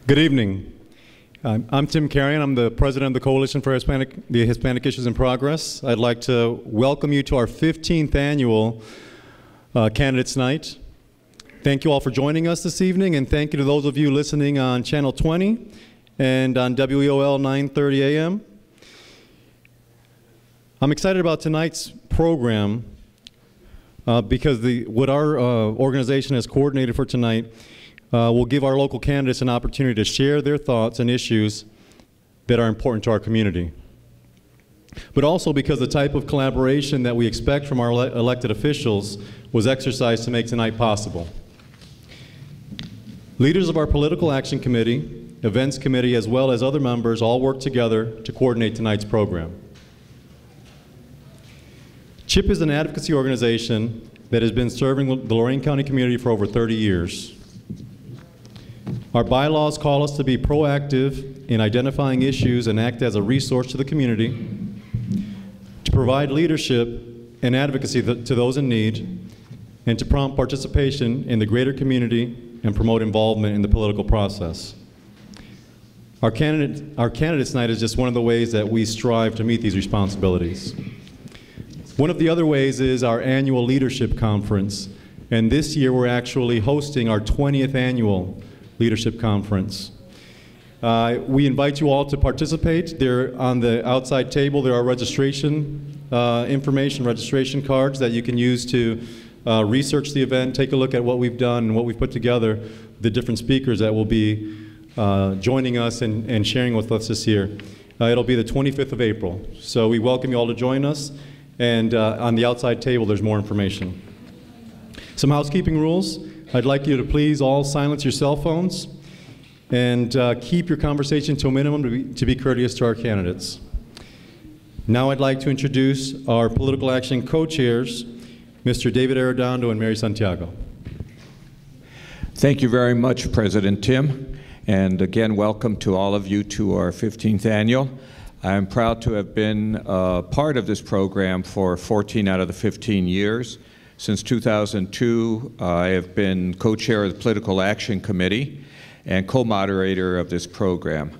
Good evening. I'm Tim Carrion. I'm the president of the Coalition for the Hispanic Issues and Progress. I'd like to welcome you to our 15th annual Candidates Night. Thank you all for joining us this evening, and thank you to those of you listening on Channel 20 and on WEOL 930 AM. I'm excited about tonight's program because what our organization has coordinated for tonight will give our local candidates an opportunity to share their thoughts and issues that are important to our community. But also because the type of collaboration that we expect from our elected officials was exercised to make tonight possible. Leaders of our Political Action Committee, Events Committee, as well as other members all work together to coordinate tonight's program. CHIP is an advocacy organization that has been serving the Lorain County community for over 30 years. Our bylaws call us to be proactive in identifying issues and act as a resource to the community, to provide leadership and advocacy to those in need, and to prompt participation in the greater community and promote involvement in the political process. Our Candidates Night is just one of the ways that we strive to meet these responsibilities. One of the other ways is our annual leadership conference, and this year we're actually hosting our 20th annual Leadership Conference. We invite you all to participate. There on the outside table there are registration information, registration cards that you can use to research the event, take a look at what we've done and what we've put together, the different speakers that will be joining us and sharing with us this year. It'll be the 25th of April. So we welcome you all to join us, and on the outside table there's more information. Some housekeeping rules. I'd like you to please all silence your cell phones and keep your conversation to a minimum to be courteous to our candidates. Now I'd like to introduce our Political Action co-chairs, Mr. David Arredondo and Mary Santiago. Thank you very much, President Tim. And again, welcome to all of you to our 15th annual. I'm proud to have been part of this program for 14 out of the 15 years. Since 2002, I have been co-chair of the Political Action Committee and co-moderator of this program.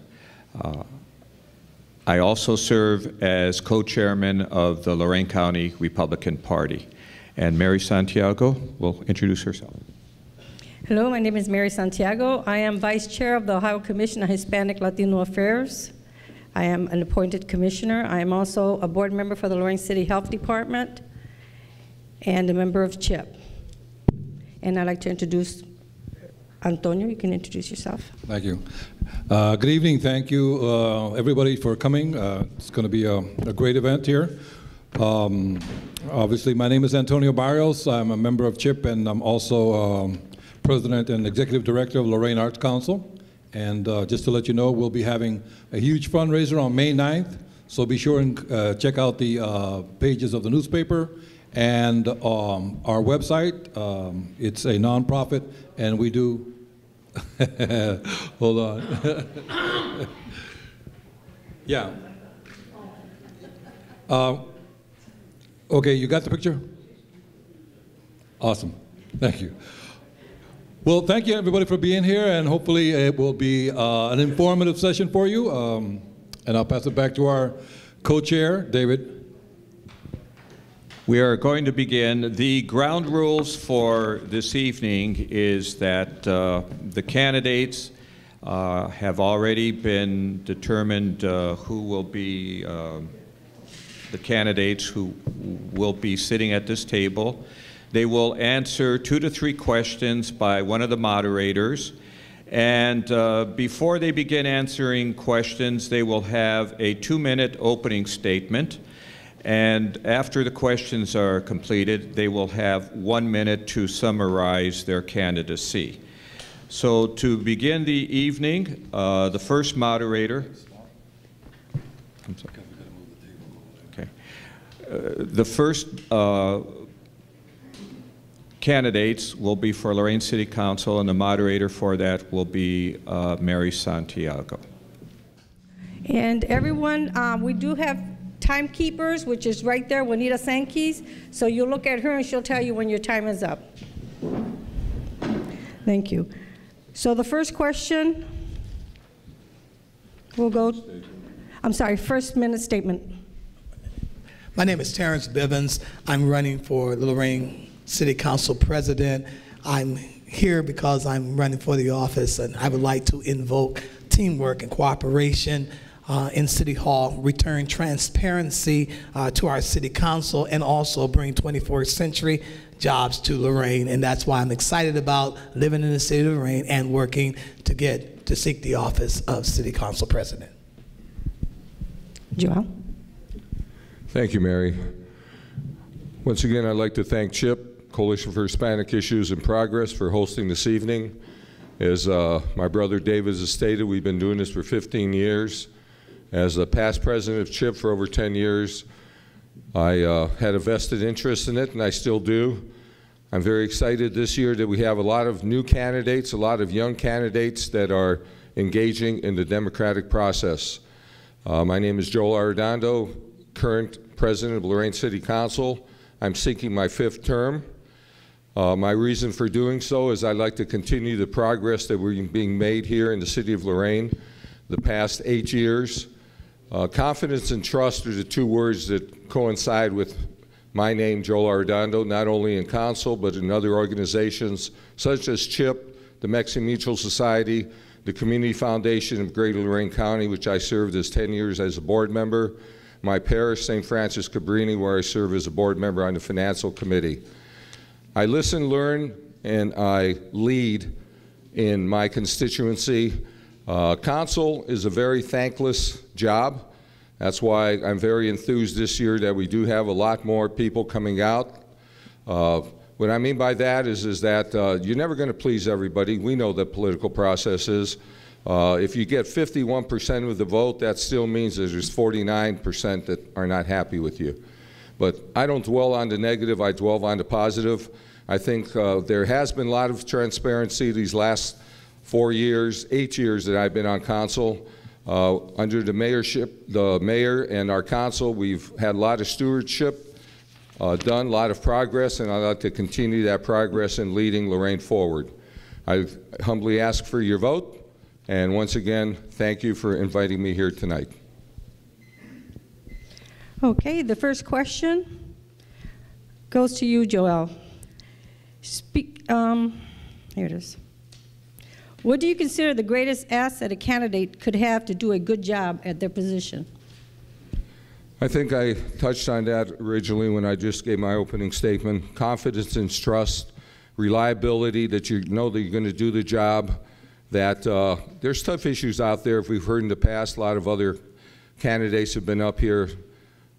I also serve as co-chairman of the Lorain County Republican Party. And Mary Santiago will introduce herself. Hello, my name is Mary Santiago. I am Vice Chair of the Ohio Commission on Hispanic Latino Affairs. I am an appointed commissioner. I am also a board member for the Lorain City Health Department and a member of CHIP. And I'd like to introduce Antonio. You can introduce yourself. Thank you. Good evening. Thank you, everybody, for coming. It's going to be a great event here. Obviously, my name is Antonio Barrios. I'm a member of CHIP, and I'm also president and executive director of Lorain Arts Council. And just to let you know, we'll be having a huge fundraiser on May 9th. So be sure and check out the pages of the newspaper and our website. It's a nonprofit, and we do, hold on. Yeah. Okay, you got the picture? Awesome, thank you. Well, thank you everybody for being here, and hopefully it will be an informative session for you. And I'll pass it back to our co-chair, David. We are going to begin. The ground rules for this evening is that the candidates have already been determined who will be the candidates who will be sitting at this table. They will answer 2 to 3 questions by one of the moderators. And before they begin answering questions, they will have a 2-minute opening statement. And after the questions are completed, they will have 1 minute to summarize their candidacy. So to begin the evening, the first moderator. I'm sorry. Okay. The first candidates will be for Lorain City Council, and the moderator for that will be Mary Santiago. And everyone, we do have timekeepers, which is right there, Juanita Sankis. So you look at her and she'll tell you when your time is up. Thank you. So the first question We'll go, I'm sorry, first minute statement. My name is Terrence Bivens. I'm running for Lorain City Council President. I'm here because I'm running for the office, and I would like to invoke teamwork and cooperation in City Hall, return transparency to our City Council, and also bring 21st century jobs to Lorain. And that's why I'm excited about living in the city of Lorain and working to seek the office of City Council President. Joel? Thank you, Mary. Once again, I'd like to thank CHIP, Coalition for Hispanic Issues and Progress, for hosting this evening. As my brother David has stated, we've been doing this for 15 years. As the past president of CHIP for over 10 years, I had a vested interest in it, and I still do. I'm very excited this year that we have a lot of new candidates, a lot of young candidates that are engaging in the democratic process. My name is Joel Arredondo, current president of Lorain City Council. I'm seeking my 5th term. My reason for doing so is I'd like to continue the progress that we're being made here in the city of Lorain the past 8 years. Confidence and trust are the 2 words that coincide with my name, Joel Arredondo, not only in council but in other organizations such as CHIP, the Mexican Mutual Society, the Community Foundation of Greater Lorain County, which I served as 10 years as a board member, my parish, St. Francis Cabrini, where I serve as a board member on the Financial Committee. I listen, learn, and I lead in my constituency. Council is a very thankless job. That's why I'm very enthused this year that we do have a lot more people coming out. What I mean by that is that you're never going to please everybody. We know the political process is. If you get 51% of the vote, that still means that there's 49% that are not happy with you. But I don't dwell on the negative, I dwell on the positive. I think there has been a lot of transparency these last 4 years, 8 years that I've been on council. Under the mayorship, the mayor and our council, we've had a lot of stewardship done, a lot of progress, and I'd like to continue that progress in leading Lorain forward. I humbly ask for your vote, and once again, thank you for inviting me here tonight. Okay, the first question goes to you, Joel. Here it is. What do you consider the greatest asset a candidate could have to do a good job at their position? I think I touched on that originally when I just gave my opening statement. Confidence and trust, reliability, that you know that you're going to do the job, that there's tough issues out there. If we've heard in the past, a lot of other candidates have been up here,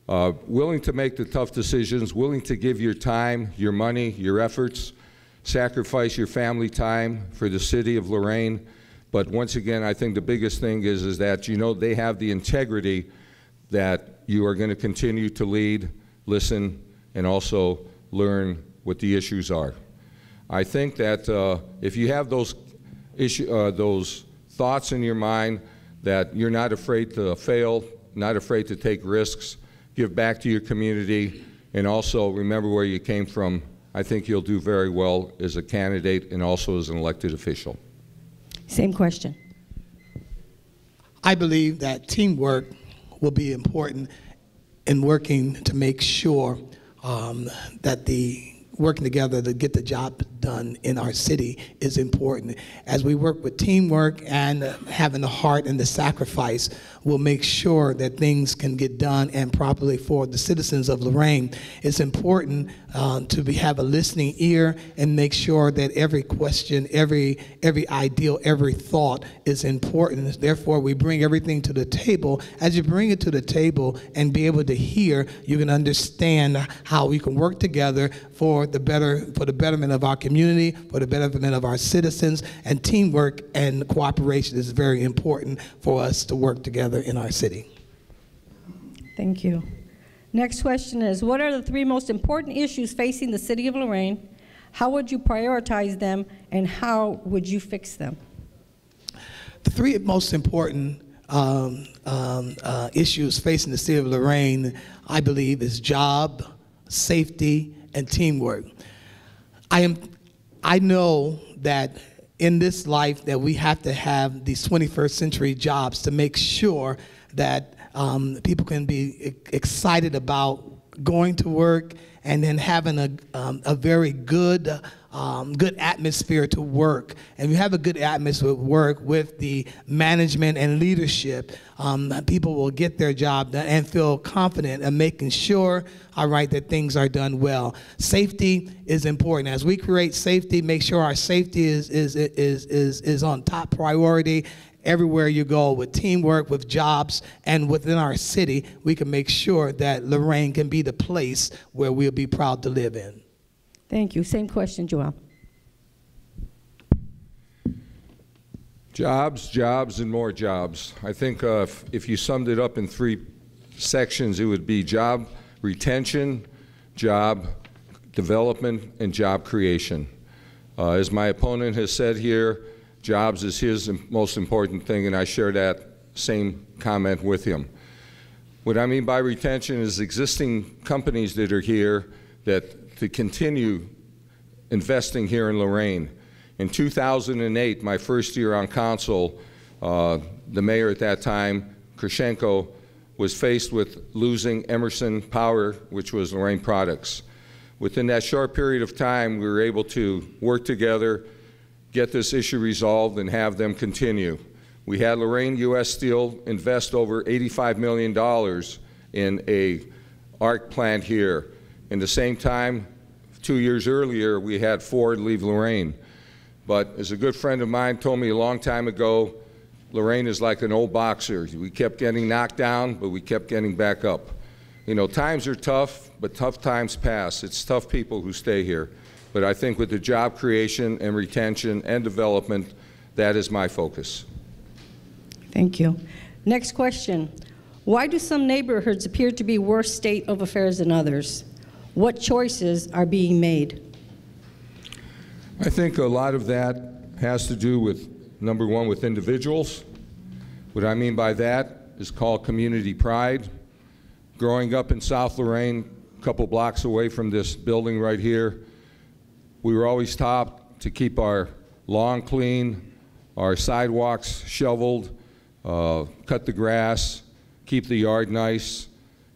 willing to make the tough decisions, willing to give your time, your money, your efforts, sacrifice your family time for the city of Lorain. But once again, I think the biggest thing is that you know they have the integrity that you are going to continue to lead, listen, and also learn what the issues are. I think that if you have those thoughts in your mind, that you're not afraid to fail, not afraid to take risks, give back to your community, and also remember where you came from, I think you'll do very well as a candidate and also as an elected official. Same question. I believe that teamwork will be important in working to make sure that the working together to get the job done in our city is important. As we work with teamwork and having the heart and the sacrifice, we'll make sure that things can get done and properly for the citizens of Lorain. It's important to have a listening ear and make sure that every question, every ideal, every thought is important. Therefore, we bring everything to the table. As you bring it to the table and be able to hear, you can understand how we can work together for the betterment of our community, for the betterment of our citizens, and teamwork and cooperation is very important for us to work together in our city. Thank you. Next question is, what are the 3 most important issues facing the city of Lorain? How would you prioritize them, and how would you fix them? The 3 most important issues facing the city of Lorain, I believe, is job, safety, and teamwork. I know that in this life that we have to have these 21st century jobs to make sure that people can be excited about going to work and then having a very good atmosphere to work. And you have a good atmosphere at work with the management and leadership. People will get their job done and feel confident in making sure, all right, that things are done well. Safety is important. As we create safety, make sure our safety is on top priority. Everywhere you go with teamwork, with jobs, and within our city, we can make sure that Lorain can be the place where we'll be proud to live in. Thank you. Same question, Joel. Jobs, jobs, and more jobs. I think if you summed it up in 3 sections, it would be job retention, job development, and job creation. As my opponent has said here, jobs is his most important thing, and I share that same comment with him. What I mean by retention is existing companies that are here that to continue investing here in Lorain. In 2008, my first year on council, the mayor at that time, Krishenko, was faced with losing Emerson Power, which was Lorain Products. Within that short period of time, we were able to work together, get this issue resolved, and have them continue. We had Lorain U.S. Steel invest over $85 million in a arc plant here. In the same time, 2 years earlier, we had Ford leave Lorain. But as a good friend of mine told me a long time ago, Lorain is like an old boxer. We kept getting knocked down, but we kept getting back up. You know, times are tough, but tough times pass. It's tough people who stay here. But I think with the job creation and retention and development, that is my focus. Thank you. Next question. Why do some neighborhoods appear to be worse state of affairs than others? What choices are being made? I think a lot of that has to do with, number one, with individuals. What I mean by that is called community pride. Growing up in South Lorain, a couple blocks away from this building right here, we were always taught to keep our lawn clean, our sidewalks shoveled, cut the grass, keep the yard nice.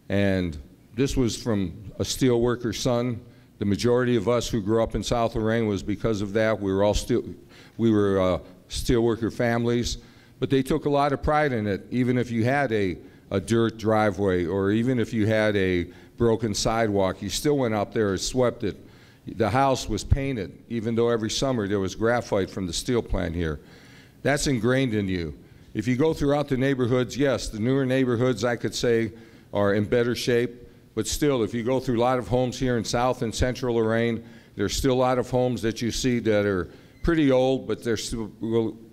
And this was from a steel worker's son. The majority of us who grew up in South Lorain was because of that. We were all steel worker families, but they took a lot of pride in it. Even if you had a dirt driveway, or even if you had a broken sidewalk, you still went out there and swept it. The house was painted, even though every summer there was graphite from the steel plant here. That's ingrained in you. If you go throughout the neighborhoods, yes, the newer neighborhoods, I could say, are in better shape. But still, if you go through a lot of homes here in South and Central Lorain, there's still a lot of homes that you see that are pretty old, but they're still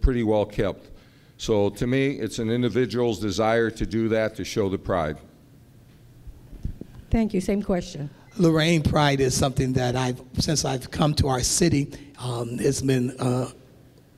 pretty well kept. So to me, it's an individual's desire to do that, to show the pride. Thank you. Same question. Lorain pride is something that since I've come to our city, it's been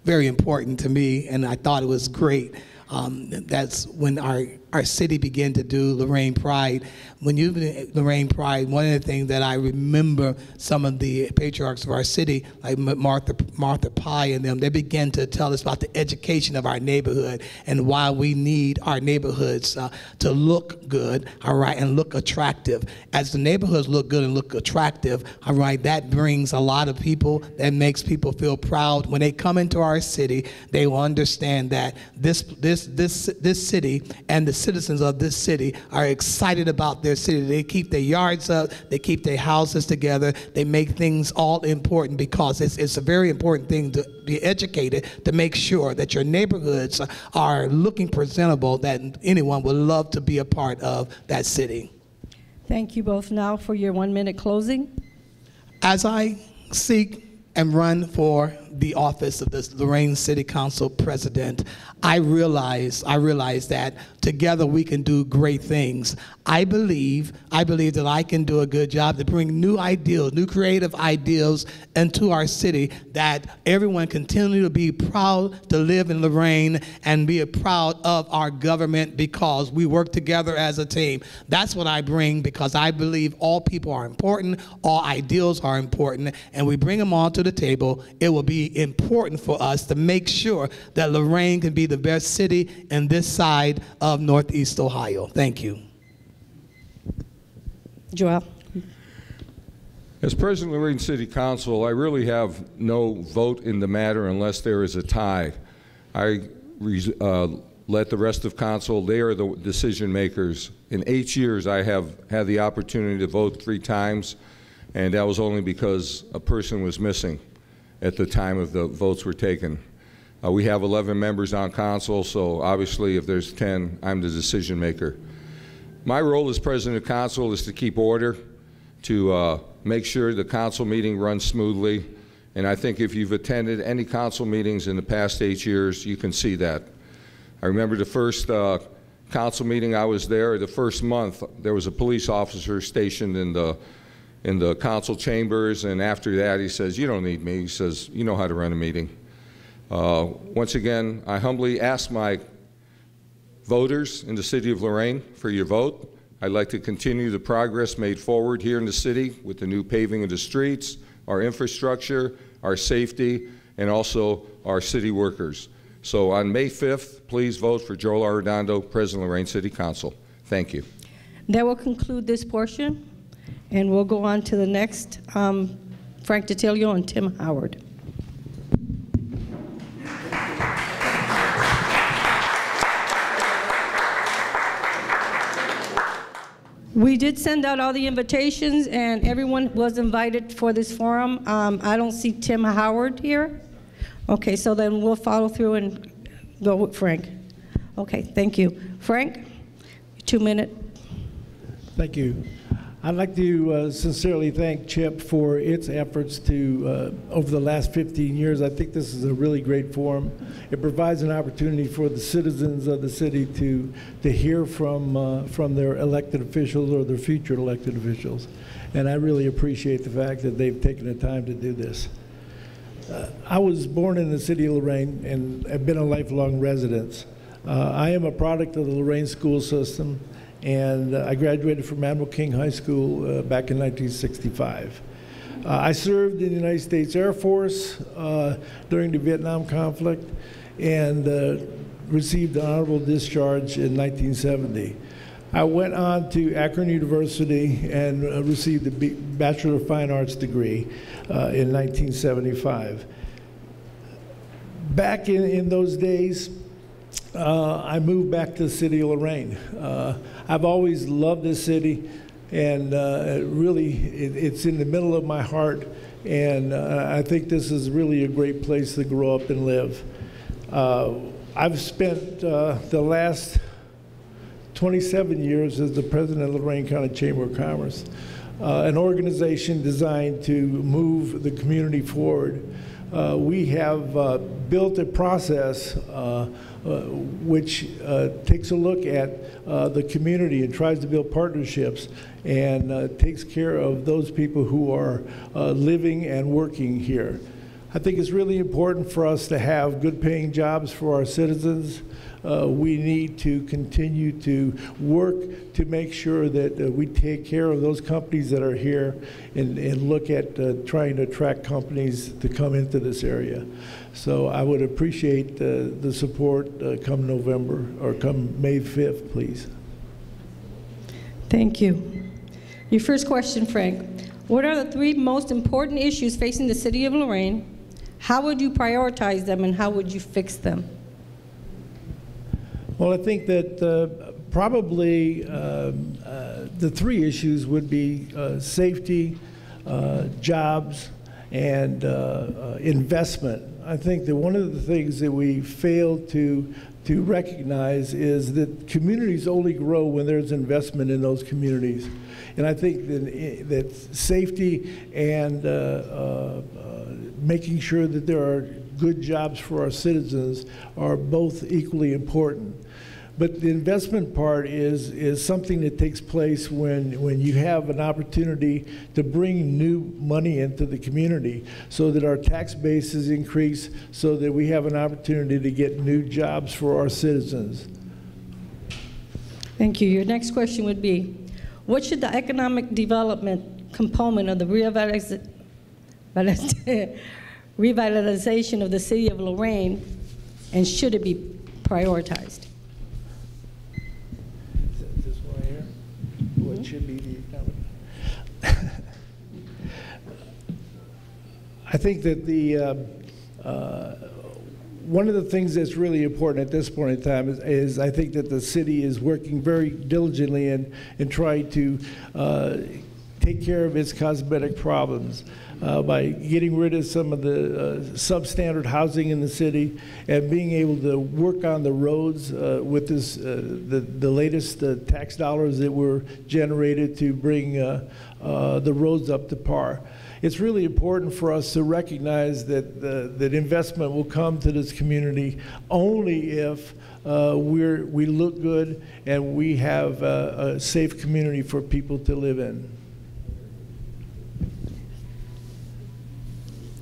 very important to me, and I thought it was great. That's when our city began to do Lorain Pride. When you do Lorain Pride, one of the things that I remember some of the patriarchs of our city, like Martha Pye and them, they began to tell us about the education of our neighborhood and why we need our neighborhoods to look good, all right, and look attractive. As the neighborhoods look good and look attractive, all right, that brings a lot of people, that makes people feel proud. When they come into our city, they will understand that this city and the citizens of this city are excited about their city. They keep their yards up, they keep their houses together, they make things all important, because it's a very important thing to be educated, to make sure that your neighborhoods are looking presentable, that anyone would love to be a part of that city. Thank you both. Now for your 1-minute closing. As I seek and run for the office of the Lorain City Council President, I realize that together we can do great things. I believe that I can do a good job to bring new ideas, new creative ideas into our city, that everyone continue to be proud to live in Lorain and be proud of our government, because we work together as a team. That's what I bring, because I believe all people are important, all ideals are important, and we bring them all to the table, it will be be important for us to make sure that Lorain can be the best city in this side of Northeast Ohio. Thank you. Joel. As President of Lorain City Council, I really have no vote in the matter unless there is a tie. I let the rest of council, they are the decision makers. In 8 years, I have had the opportunity to vote 3 times, and that was only because a person was missing at the time of the votes were taken. We have 11 members on council, so obviously if there's 10, I'm the decision maker. My role as president of council is to keep order, to make sure the council meeting runs smoothly, and I think if you've attended any council meetings in the past 8 years, you can see that. I remember the first council meeting I was there, the first month, there was a police officer stationed in the council chambers, and after that he says, "You don't need me." He says, "You know how to run a meeting." Once again, I humbly ask my voters in the city of Lorain for your vote. I'd like to continue the progress made forward here in the city with the new paving of the streets, our infrastructure, our safety, and also our city workers. So on May 5th, please vote for Joel Arredondo, President of Lorain City Council. Thank you. That will conclude this portion, and we'll go on to the next, Frank DiTilio and Tim Howard. We did send out all the invitations, and everyone was invited for this forum. I don't see Tim Howard here. Okay, so then we'll follow through and go with Frank. Okay, thank you. Frank, 2 minutes. Thank you. I'd like to sincerely thank CHIP for its efforts to, over the last 15 years. I think this is a really great forum. It provides an opportunity for the citizens of the city to hear from their elected officials or their future elected officials. And I really appreciate the fact that they've taken the time to do this. I was born in the city of Lorain and have been a lifelong resident. I am a product of the Lorain school system, and I graduated from Admiral King High School back in 1965. I served in the United States Air Force during the Vietnam conflict and received an honorable discharge in 1970. I went on to Akron University and received a Bachelor of Fine Arts degree in 1975. Back in those days, I moved back to the city of Lorain. I've always loved this city, and really, it's in the middle of my heart, and I think this is really a great place to grow up and live. I've spent the last 27 years as the president of the Lorain County Chamber of Commerce, an organization designed to move the community forward. We have built a process which takes a look at the community and tries to build partnerships and takes care of those people who are living and working here. I think it's really important for us to have good paying jobs for our citizens. We need to continue to work to make sure that we take care of those companies that are here and look at trying to attract companies to come into this area. So I would appreciate the support come November, or come May 5th, please. Thank you. Your first question, Frank. What are the 3 most important issues facing the city of Lorain? How would you prioritize them, and how would you fix them? Well, I think that probably the 3 issues would be safety, jobs, and investment. I think that one of the things that we fail to recognize is that communities only grow when there's investment in those communities. And I think that safety and making sure that there are good jobs for our citizens are both equally important. But the investment part is something that takes place when you have an opportunity to bring new money into the community so that our tax base is increased, so that we have an opportunity to get new jobs for our citizens. Thank you. Your next question would be, what should the economic development component of the revitalization of the city of Lorain, and should it be prioritized? This one here? What should be the economic? I think that one of the things that's really important at this point in time is I think that the city is working very diligently and trying to take care of its cosmetic problems by getting rid of some of the substandard housing in the city and being able to work on the roads with this, the latest tax dollars that were generated to bring the roads up to par. It's really important for us to recognize that that investment will come to this community only if we look good and we have a safe community for people to live in.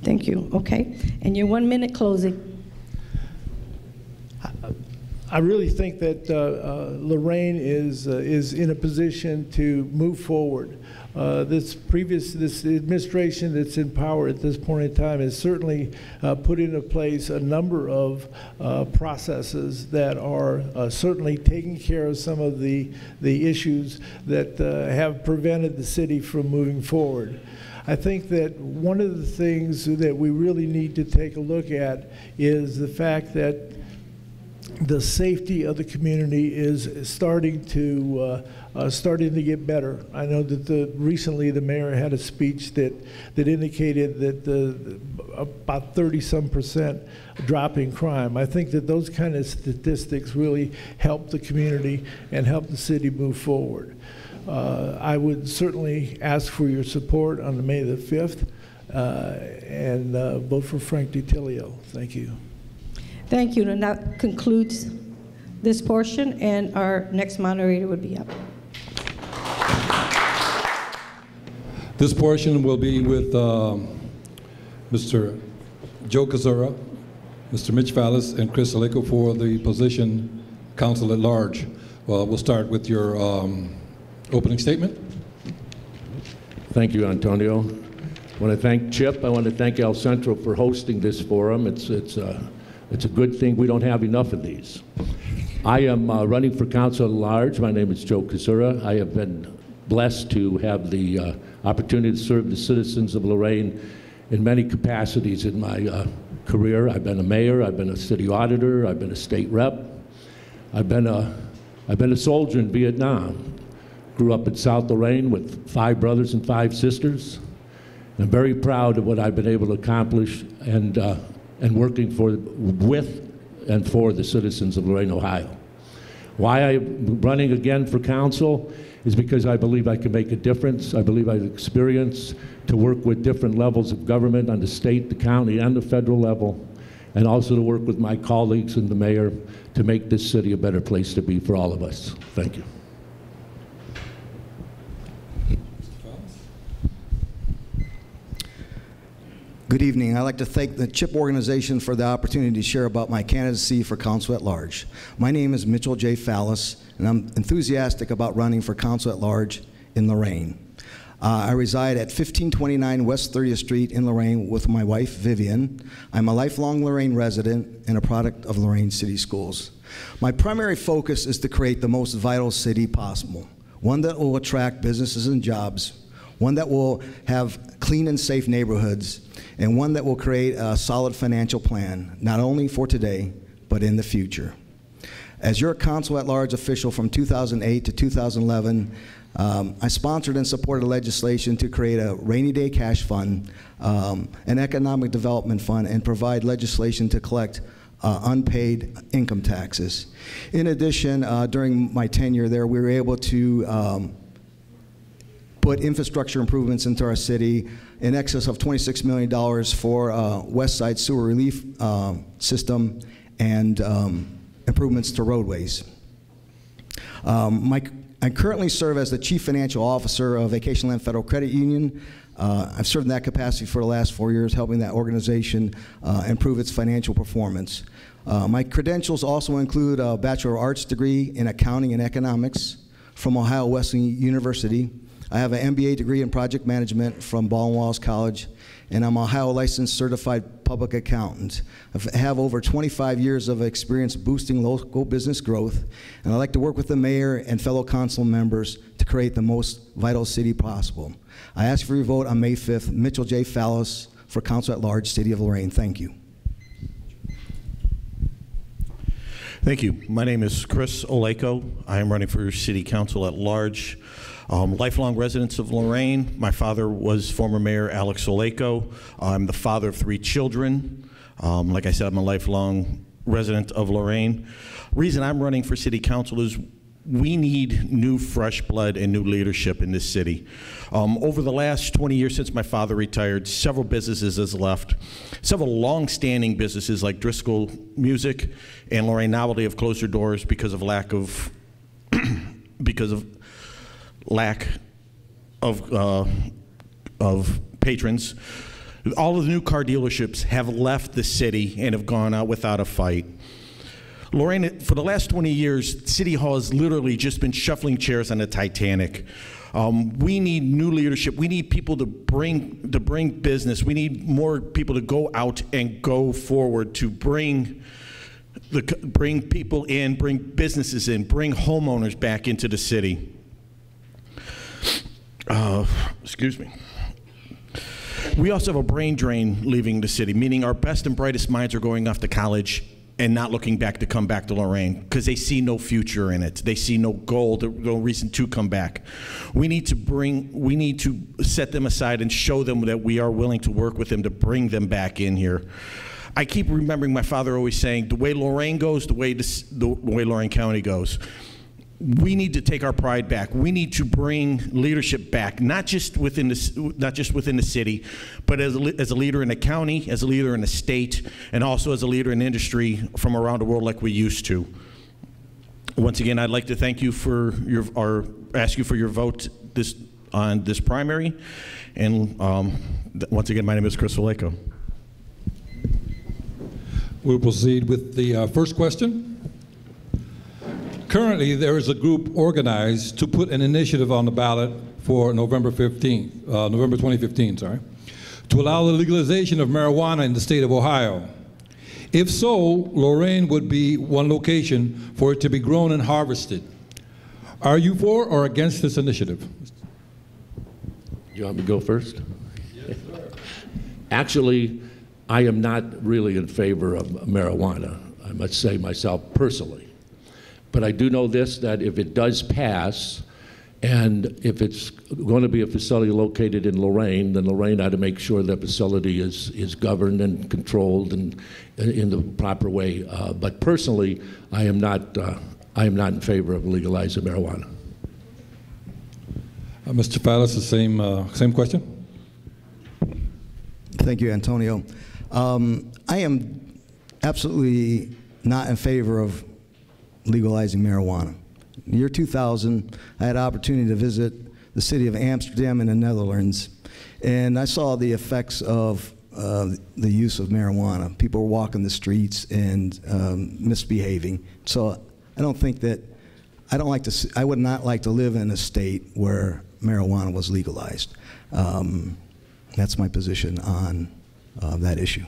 Thank you. Okay. And your 1 minute closing. I really think that Lorain is in a position to move forward. This administration that's in power at this point in time has certainly put into place a number of processes that are certainly taking care of some of the issues that have prevented the city from moving forward. I think that one of the things that we really need to take a look at is the fact that the safety of the community is starting to get better. I know that recently the mayor had a speech that indicated that about 30-some% drop in crime. I think that those kind of statistics really help the community and help the city move forward. I would certainly ask for your support on May the 5th and vote for Frank DiTilio. Thank you. Thank you. And that concludes this portion, and our next moderator would be up. This portion will be with Mr. Joe Kazura, Mr. Mitch Fallis, and Chris Aleko for the position Council at Large. Well, we'll start with your opening statement. Thank you, Antonio. I want to thank Chip. I want to thank El Centro for hosting this forum. It's a good thing. We don't have enough of these. I am running for council at large. My name is Joe Kasura. I have been blessed to have the opportunity to serve the citizens of Lorain in many capacities in my career. I've been a mayor, I've been a city auditor, I've been a state rep. I've been a soldier in Vietnam. Grew up in South Lorain with 5 brothers and 5 sisters. And I'm very proud of what I've been able to accomplish and working with and for the citizens of Lorain, Ohio. Why I'm running again for council is because I believe I can make a difference. I believe I have experience to work with different levels of government on the state, the county, and the federal level, and also to work with my colleagues and the mayor to make this city a better place to be for all of us. Thank you. Good evening. I'd like to thank the CHIP organization for the opportunity to share about my candidacy for council at large. My name is Mitchell J. Fallis, and I'm enthusiastic about running for council at large in Lorain. I reside at 1529 West 30th Street in Lorain with my wife, Vivian. I'm a lifelong Lorain resident and a product of Lorain City Schools. My primary focus is to create the most vital city possible, one that will attract businesses and jobs, one that will have clean and safe neighborhoods, and one that will create a solid financial plan, not only for today, but in the future. As your council at large official from 2008 to 2011, I sponsored and supported legislation to create a rainy day cash fund, an economic development fund, and provide legislation to collect unpaid income taxes. In addition, during my tenure there, we were able to put infrastructure improvements into our city in excess of $26 million for West Side Sewer Relief System and improvements to roadways. I currently serve as the Chief Financial Officer of Vacation Land Federal Credit Union. I've served in that capacity for the last 4 years, helping that organization improve its financial performance. My credentials also include a Bachelor of Arts degree in Accounting and Economics from Ohio Wesleyan University. I have an MBA degree in project management from Ball and Walls College, and I'm a Ohio licensed certified public accountant. I have over 25 years of experience boosting local business growth, and I like to work with the mayor and fellow council members to create the most vital city possible. I ask for your vote on May 5th. Mitchell J. Fallis for Council at Large, City of Lorain. Thank you. Thank you. My name is Chris Oleko. I am running for City Council at Large. Lifelong residents of Lorain. My father was former Mayor Alex Oleko. I'm the father of 3 children. Like I said, I'm a lifelong resident of Lorain. Reason I'm running for City Council is we need new fresh blood and new leadership in this city. Over the last 20 years since my father retired, several businesses has left. Several long-standing businesses like Driscoll Music and Lorain Novelty have closed their doors because of lack of patrons. All of the new car dealerships have left the city and have gone out without a fight. Lorain, for the last 20 years, City Hall has literally just been shuffling chairs on the Titanic. We need new leadership. We need people to bring business. We need more people to go out and go forward to bring people in, bring businesses in, bring homeowners back into the city. Excuse me. We also have a brain drain leaving the city, meaning our best and brightest minds are going off to college and not looking back to come back to Lorain because they see no future in it. They see no goal, no reason to come back. We need to set them aside and show them that we are willing to work with them to bring them back in here. I keep remembering my father always saying, the way Lorain goes, the way Lorain County goes. We need to take our pride back. We need to bring leadership back, not just within the city, but as a leader in the county, as a leader in the state, and also as a leader in industry from around the world like we used to. Once again, I'd like to thank you for ask you for your vote on this primary. And once again, my name is Chris Oleko. We'll proceed with the first question. Currently, there is a group organized to put an initiative on the ballot for November 2015, to allow the legalization of marijuana in the state of Ohio. If so, Lorain would be one location for it to be grown and harvested. Are you for or against this initiative? You want me to go first? Yes, sir. Actually, I am not really in favor of marijuana, I must say myself personally. But I do know this, that if it does pass, and if it's going to be a facility located in Lorain, then Lorain ought to make sure that facility is governed and controlled and in the proper way. But personally, I am not in favor of legalizing marijuana. Mr. Fallis, the same question. Thank you, Antonio. I am absolutely not in favor of legalizing marijuana. In the year 2000, I had an opportunity to visit the city of Amsterdam in the Netherlands, and I saw the effects of the use of marijuana. People were walking the streets and misbehaving. So I don't think that, I would not like to live in a state where marijuana was legalized. That's my position on that issue.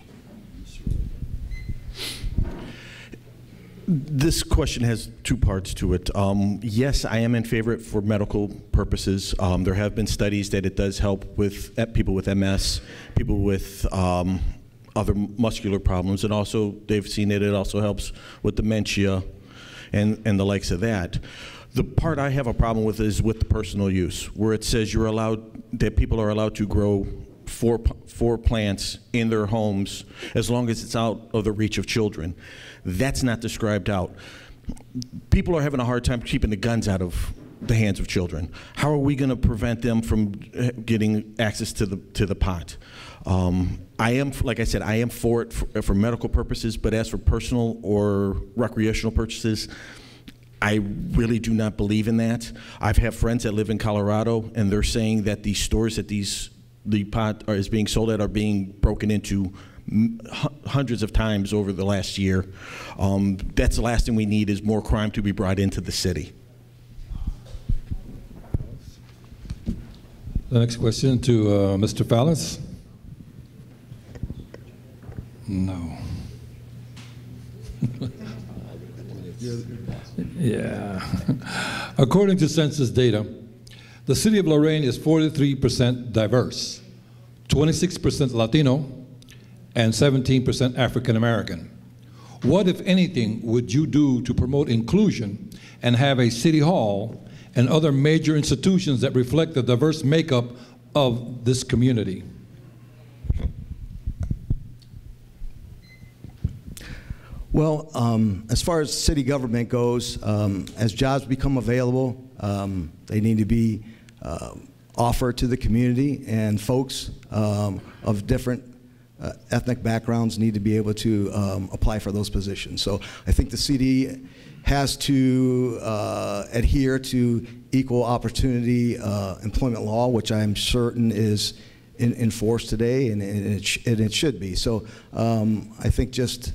This question has 2 parts to it. Yes, I am in favor for medical purposes. There have been studies that it does help with people with MS, people with other muscular problems, and also they've seen that it also helps with dementia and the likes of that. The part I have a problem with is with the personal use, where it says that people are allowed to grow four plants in their homes as long as it's out of the reach of children. That's not described out. People are having a hard time keeping the guns out of the hands of children. How are we going to prevent them from getting access to the pot? I am, like I said, I am for it for medical purposes, but as for personal or recreational purchases, I really do not believe in that. I've had friends that live in Colorado, and they're saying that the stores that the pot is being sold at are being broken into hundreds of times over the last year. That's the last thing we need is more crime to be brought into the city. The next question to Mr. Fallis. No. Yeah. According to census data, the city of Lorain is 43% diverse, 26% Latino, and 17% African American. What, if anything, would you do to promote inclusion and have a city hall and other major institutions that reflect the diverse makeup of this community? Well, as far as city government goes, as jobs become available, they need to be offered to the community, and folks of different ethnic backgrounds need to be able to apply for those positions. So I think the city has to adhere to equal opportunity employment law, which I'm certain is in force today, and it should be. So I think just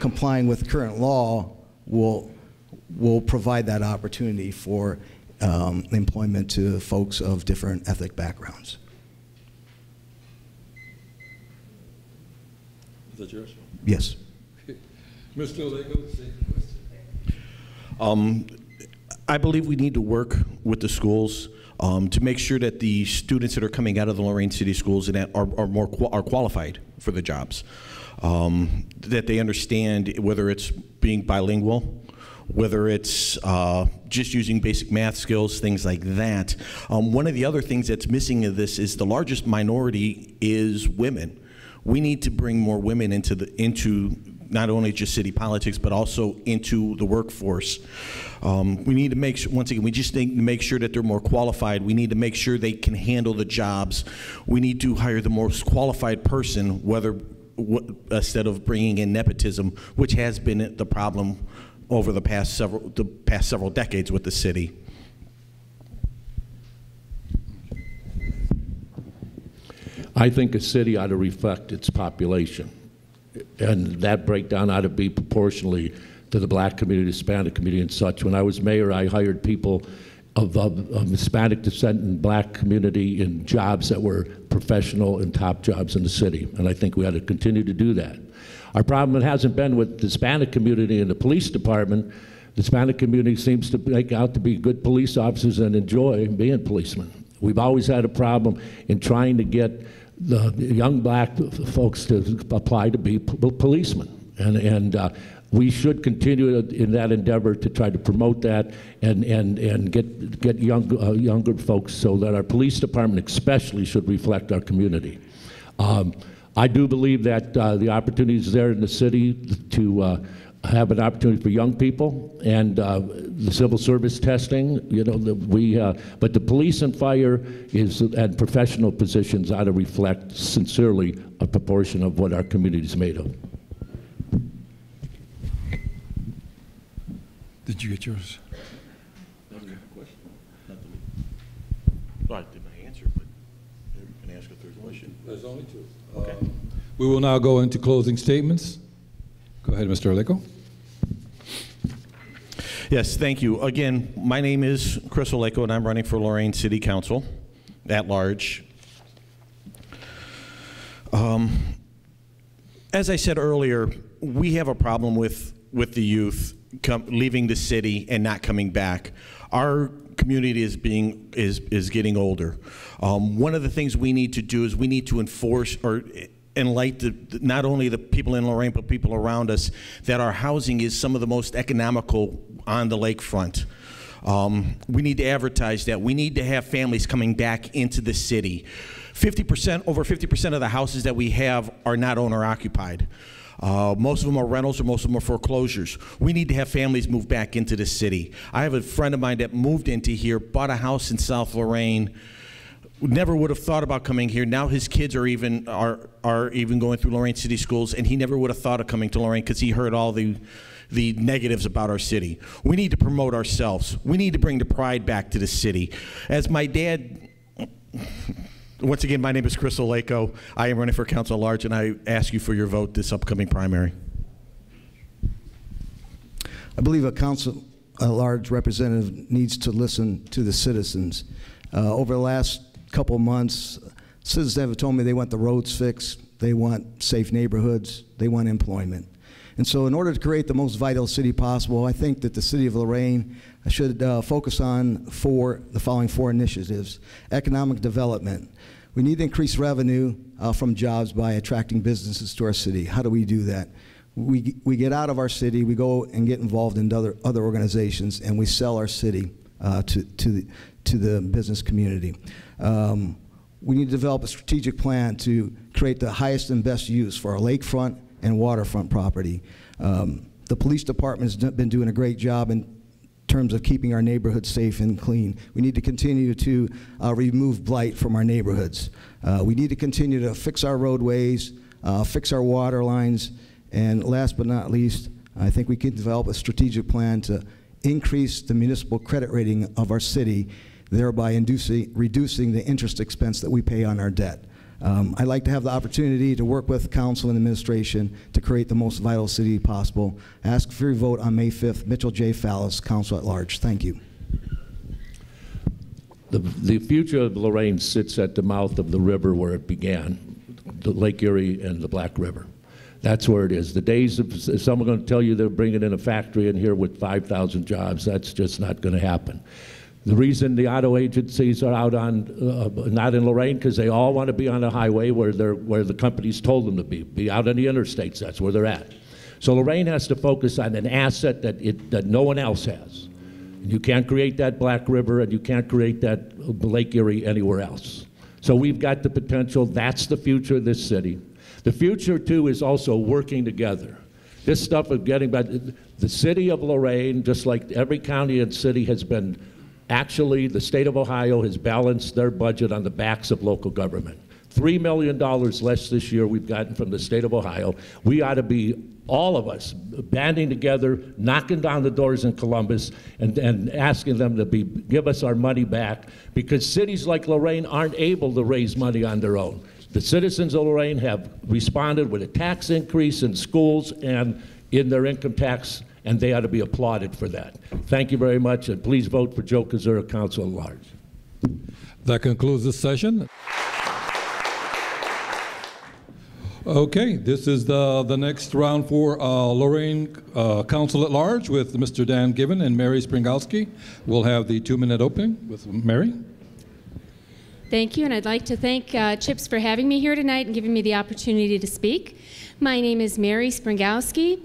complying with current law will provide that opportunity for employment to folks of different ethnic backgrounds. Is that yours? Yes. Mr. Lego, same question. I believe we need to work with the schools to make sure that the students that are coming out of the Lorain City Schools and are qualified for the jobs. That they understand whether it's being bilingual, whether it's just using basic math skills, things like that. One of the other things that's missing in this is the largest minority is women. We need to bring more women into not only just city politics, but also into the workforce. We need to make sure, once again, we just need to make sure that they're more qualified. We need to make sure they can handle the jobs. We need to hire the most qualified person, instead of bringing in nepotism, which has been the problem over the past several decades with the city. I think a city ought to reflect its population, and that breakdown ought to be proportionally to the black community, Hispanic community, and such. When I was mayor, I hired people of Hispanic descent and black community in jobs that were professional and top jobs in the city, and I think we ought to continue to do that. Our problem hasn't been with the Hispanic community in the police department. The Hispanic community seems to make out to be good police officers and enjoy being policemen. We've always had a problem in trying to get the young black folks to apply to be policemen, and we should continue in that endeavor to try to promote that and get younger folks, so that our police department especially should reflect our community. I do believe that the opportunity is there in the city to have an opportunity for young people, and the civil service testing, you know, but the police and fire and professional positions ought to reflect sincerely a proportion of what our community is made of. Did you get yours? Okay. Well, I did my answer, but you can ask a third question. There's only two. Okay. We will now go into closing statements. Go ahead, Mr. Oleco. Yes, thank you. Again, my name is Chris Oleco, and I'm running for Lorain City Council at large. As I said earlier, we have a problem with the youth leaving the city and not coming back. Our community is getting older. One of the things we need to do is we need to enforce or enlighten not only the people in Lorain, but people around us, that our housing is some of the most economical on the lakefront. We need to advertise that. We need to have families coming back into the city. Over 50% of the houses that we have are not owner-occupied. Most of them are rentals, or most of them are foreclosures. We need to have families move back into the city. I have a friend of mine that moved into here, bought a house in South Lorain, never would have thought about coming here. Now his kids are even going through Lorain City Schools, and he never would have thought of coming to Lorain because he heard all the negatives about our city. We need to promote ourselves. We need to bring the pride back to the city. As my dad, once again, my name is Chris Oleco. I am running for council at large, and I ask you for your vote this upcoming primary. I believe a council at large representative needs to listen to the citizens. Over the last couple months, citizens have told me they want the roads fixed, they want safe neighborhoods, they want employment. And so in order to create the most vital city possible, I think that the city of Lorain should focus on the following 4 initiatives. Economic development. We need to increase revenue from jobs by attracting businesses to our city. How do we do that? We get out of our city, we go and get involved in other organizations, and we sell our city to the business community. We need to develop a strategic plan to create the highest and best use for our lakefront and waterfront property. The police department has been doing a great job in terms of keeping our neighborhoods safe and clean. We need to continue to remove blight from our neighborhoods. We need to continue to fix our roadways, fix our water lines, and last but not least, I think we can develop a strategic plan to increase the municipal credit rating of our city, thereby reducing the interest expense that we pay on our debt. I'd like to have the opportunity to work with council and administration to create the most vital city possible. I ask for your vote on May 5th. Mitchell J. Fallis, Council at Large. Thank you. The future of Lorain sits at the mouth of the river where it began, the Lake Erie and the Black River. That's where it is. The days of someone going to tell you they're bringing in a factory in here with 5,000 jobs, that's just not going to happen. The reason the auto agencies are out on, not in Lorain, because they all want to be on a highway where the companies told them to be out on the interstates. That's where they're at. So Lorain has to focus on an asset that no one else has. You can't create that Black River, and you can't create that Lake Erie anywhere else. So we've got the potential. That's the future of this city. The future, too, is also working together. This stuff of getting back, the city of Lorain, just like every county and city, has been, actually, the state of Ohio has balanced their budget on the backs of local government. $3 million less this year we've gotten from the state of Ohio. We ought to be, all of us, banding together, knocking down the doors in Columbus and asking them to give us our money back, because cities like Lorain aren't able to raise money on their own. The citizens of Lorain have responded with a tax increase in schools and in their income tax, and they ought to be applauded for that. Thank you very much, and please vote for Joe Kazura, Council at Large. That concludes this session. Okay, this is the next round for Lorain Council at Large with Mr. Dan Given and Mary Springowski. We'll have the 2-minute opening with Mary. Thank you, and I'd like to thank CHIPS for having me here tonight and giving me the opportunity to speak. My name is Mary Springowski.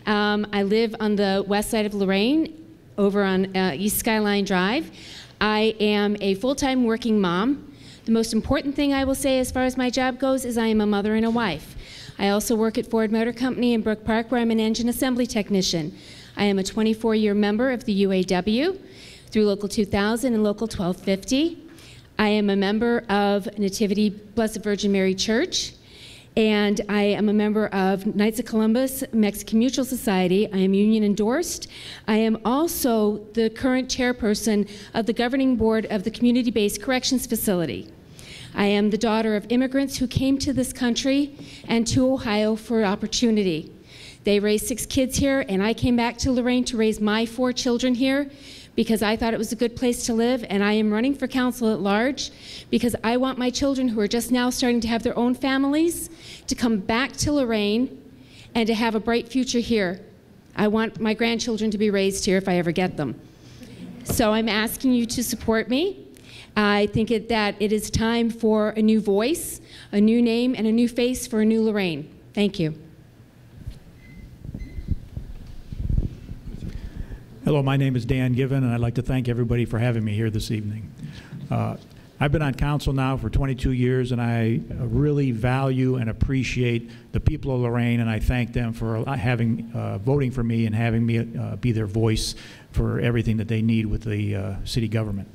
I live on the west side of Lorain, over on East Skyline Drive. I am a full-time working mom. The most important thing I will say as far as my job goes is I am a mother and a wife. I also work at Ford Motor Company in Brook Park, where I'm an engine assembly technician. I am a 24-year member of the UAW through Local 2000 and Local 1250. I am a member of Nativity Blessed Virgin Mary Church, and I am a member of Knights of Columbus Mexican Mutual Society. I am union endorsed. I am also the current chairperson of the governing board of the Community-Based Corrections Facility. I am the daughter of immigrants who came to this country and to Ohio for opportunity. They raised 6 kids here, and I came back to Lorain to raise my 4 children here because I thought it was a good place to live, and I am running for council at large because I want my children who are just now starting to have their own families to come back to Lorain and to have a bright future here. I want my grandchildren to be raised here if I ever get them. So I'm asking you to support me. I think that it is time for a new voice, a new name, and a new face for a new Lorain. Thank you. Hello, my name is Dan Given, and I'd like to thank everybody for having me here this evening. I've been on council now for 22 years, and I really value and appreciate the people of Lorain, and I thank them for voting for me and having me be their voice for everything that they need with the city government.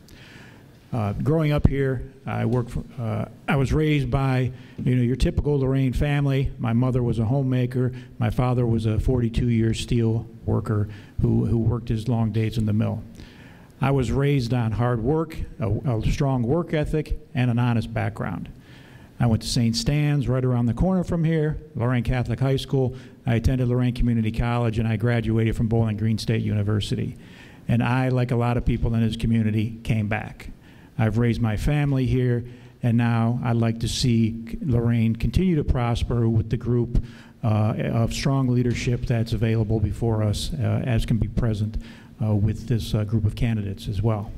Growing up here, I was raised by your typical Lorain family. My mother was a homemaker. My father was a 42-year steel worker who worked his long days in the mill. I was raised on hard work, a strong work ethic, and an honest background. I went to St. Stan's right around the corner from here, Lorain Catholic High School. I attended Lorain Community College, and I graduated from Bowling Green State University. And I, like a lot of people in this community, came back. I've raised my family here, and now I'd like to see Lorain continue to prosper with the group of strong leadership that's available before us, as can be present with this group of candidates as well.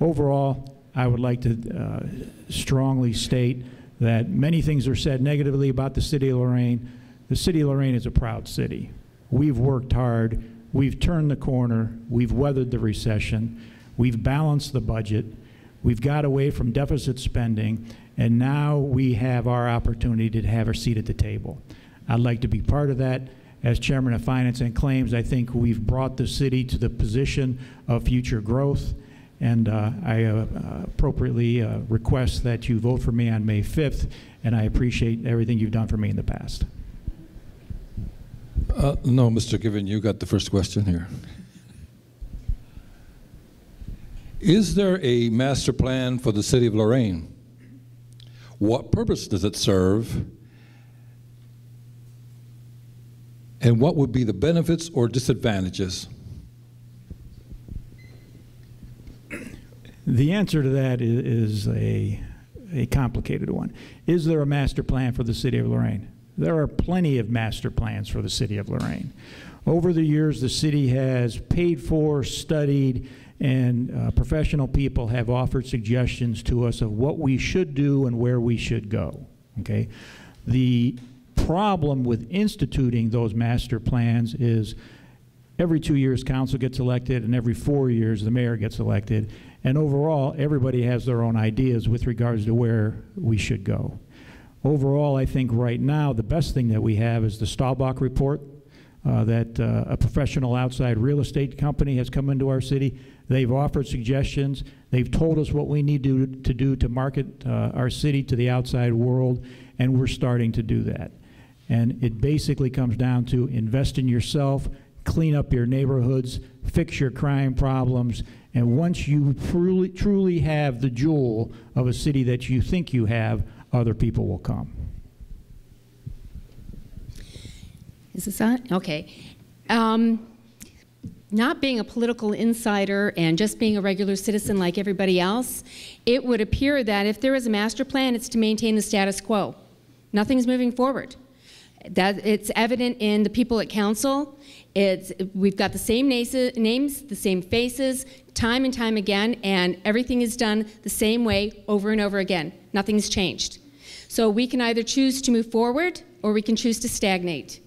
Overall, I would like to strongly state that many things are said negatively about the city of Lorain. The city of Lorain is a proud city. We've worked hard, we've turned the corner, we've weathered the recession, we've balanced the budget, we've got away from deficit spending, and now we have our opportunity to have a seat at the table. I'd like to be part of that. As Chairman of Finance and Claims, I think we've brought the city to the position of future growth, and I appropriately request that you vote for me on May 5th, and I appreciate everything you've done for me in the past. No, Mr. Given, you got the first question here. Is there a master plan for the city of Lorain? What purpose does it serve? And what would be the benefits or disadvantages? The answer to that is a complicated one. Is there a master plan for the city of Lorain? There are plenty of master plans for the city of Lorain. Over the years, the city has paid for, studied, and professional people have offered suggestions to us of what we should do and where we should go, okay? The problem with instituting those master plans is every 2 years council gets elected, and every 4 years the mayor gets elected, and overall everybody has their own ideas with regards to where we should go. Overall, I think right now the best thing that we have is the Staubach report that a professional outside real estate company has come into our city. They've offered suggestions. They've told us what we need to do to market our city to the outside world, and we're starting to do that. And it basically comes down to invest in yourself, clean up your neighborhoods, fix your crime problems, and once you truly have the jewel of a city that you think you have, other people will come. Is this on? Okay. Not being a political insider and just being a regular citizen like everybody else, it would appear that if there is a master plan, it's to maintain the status quo. Nothing's moving forward. That it's evident in the people at council. We've got the same names, the same faces, time and time again, and everything is done the same way over and over again. Nothing's changed. So we can either choose to move forward or we can choose to stagnate.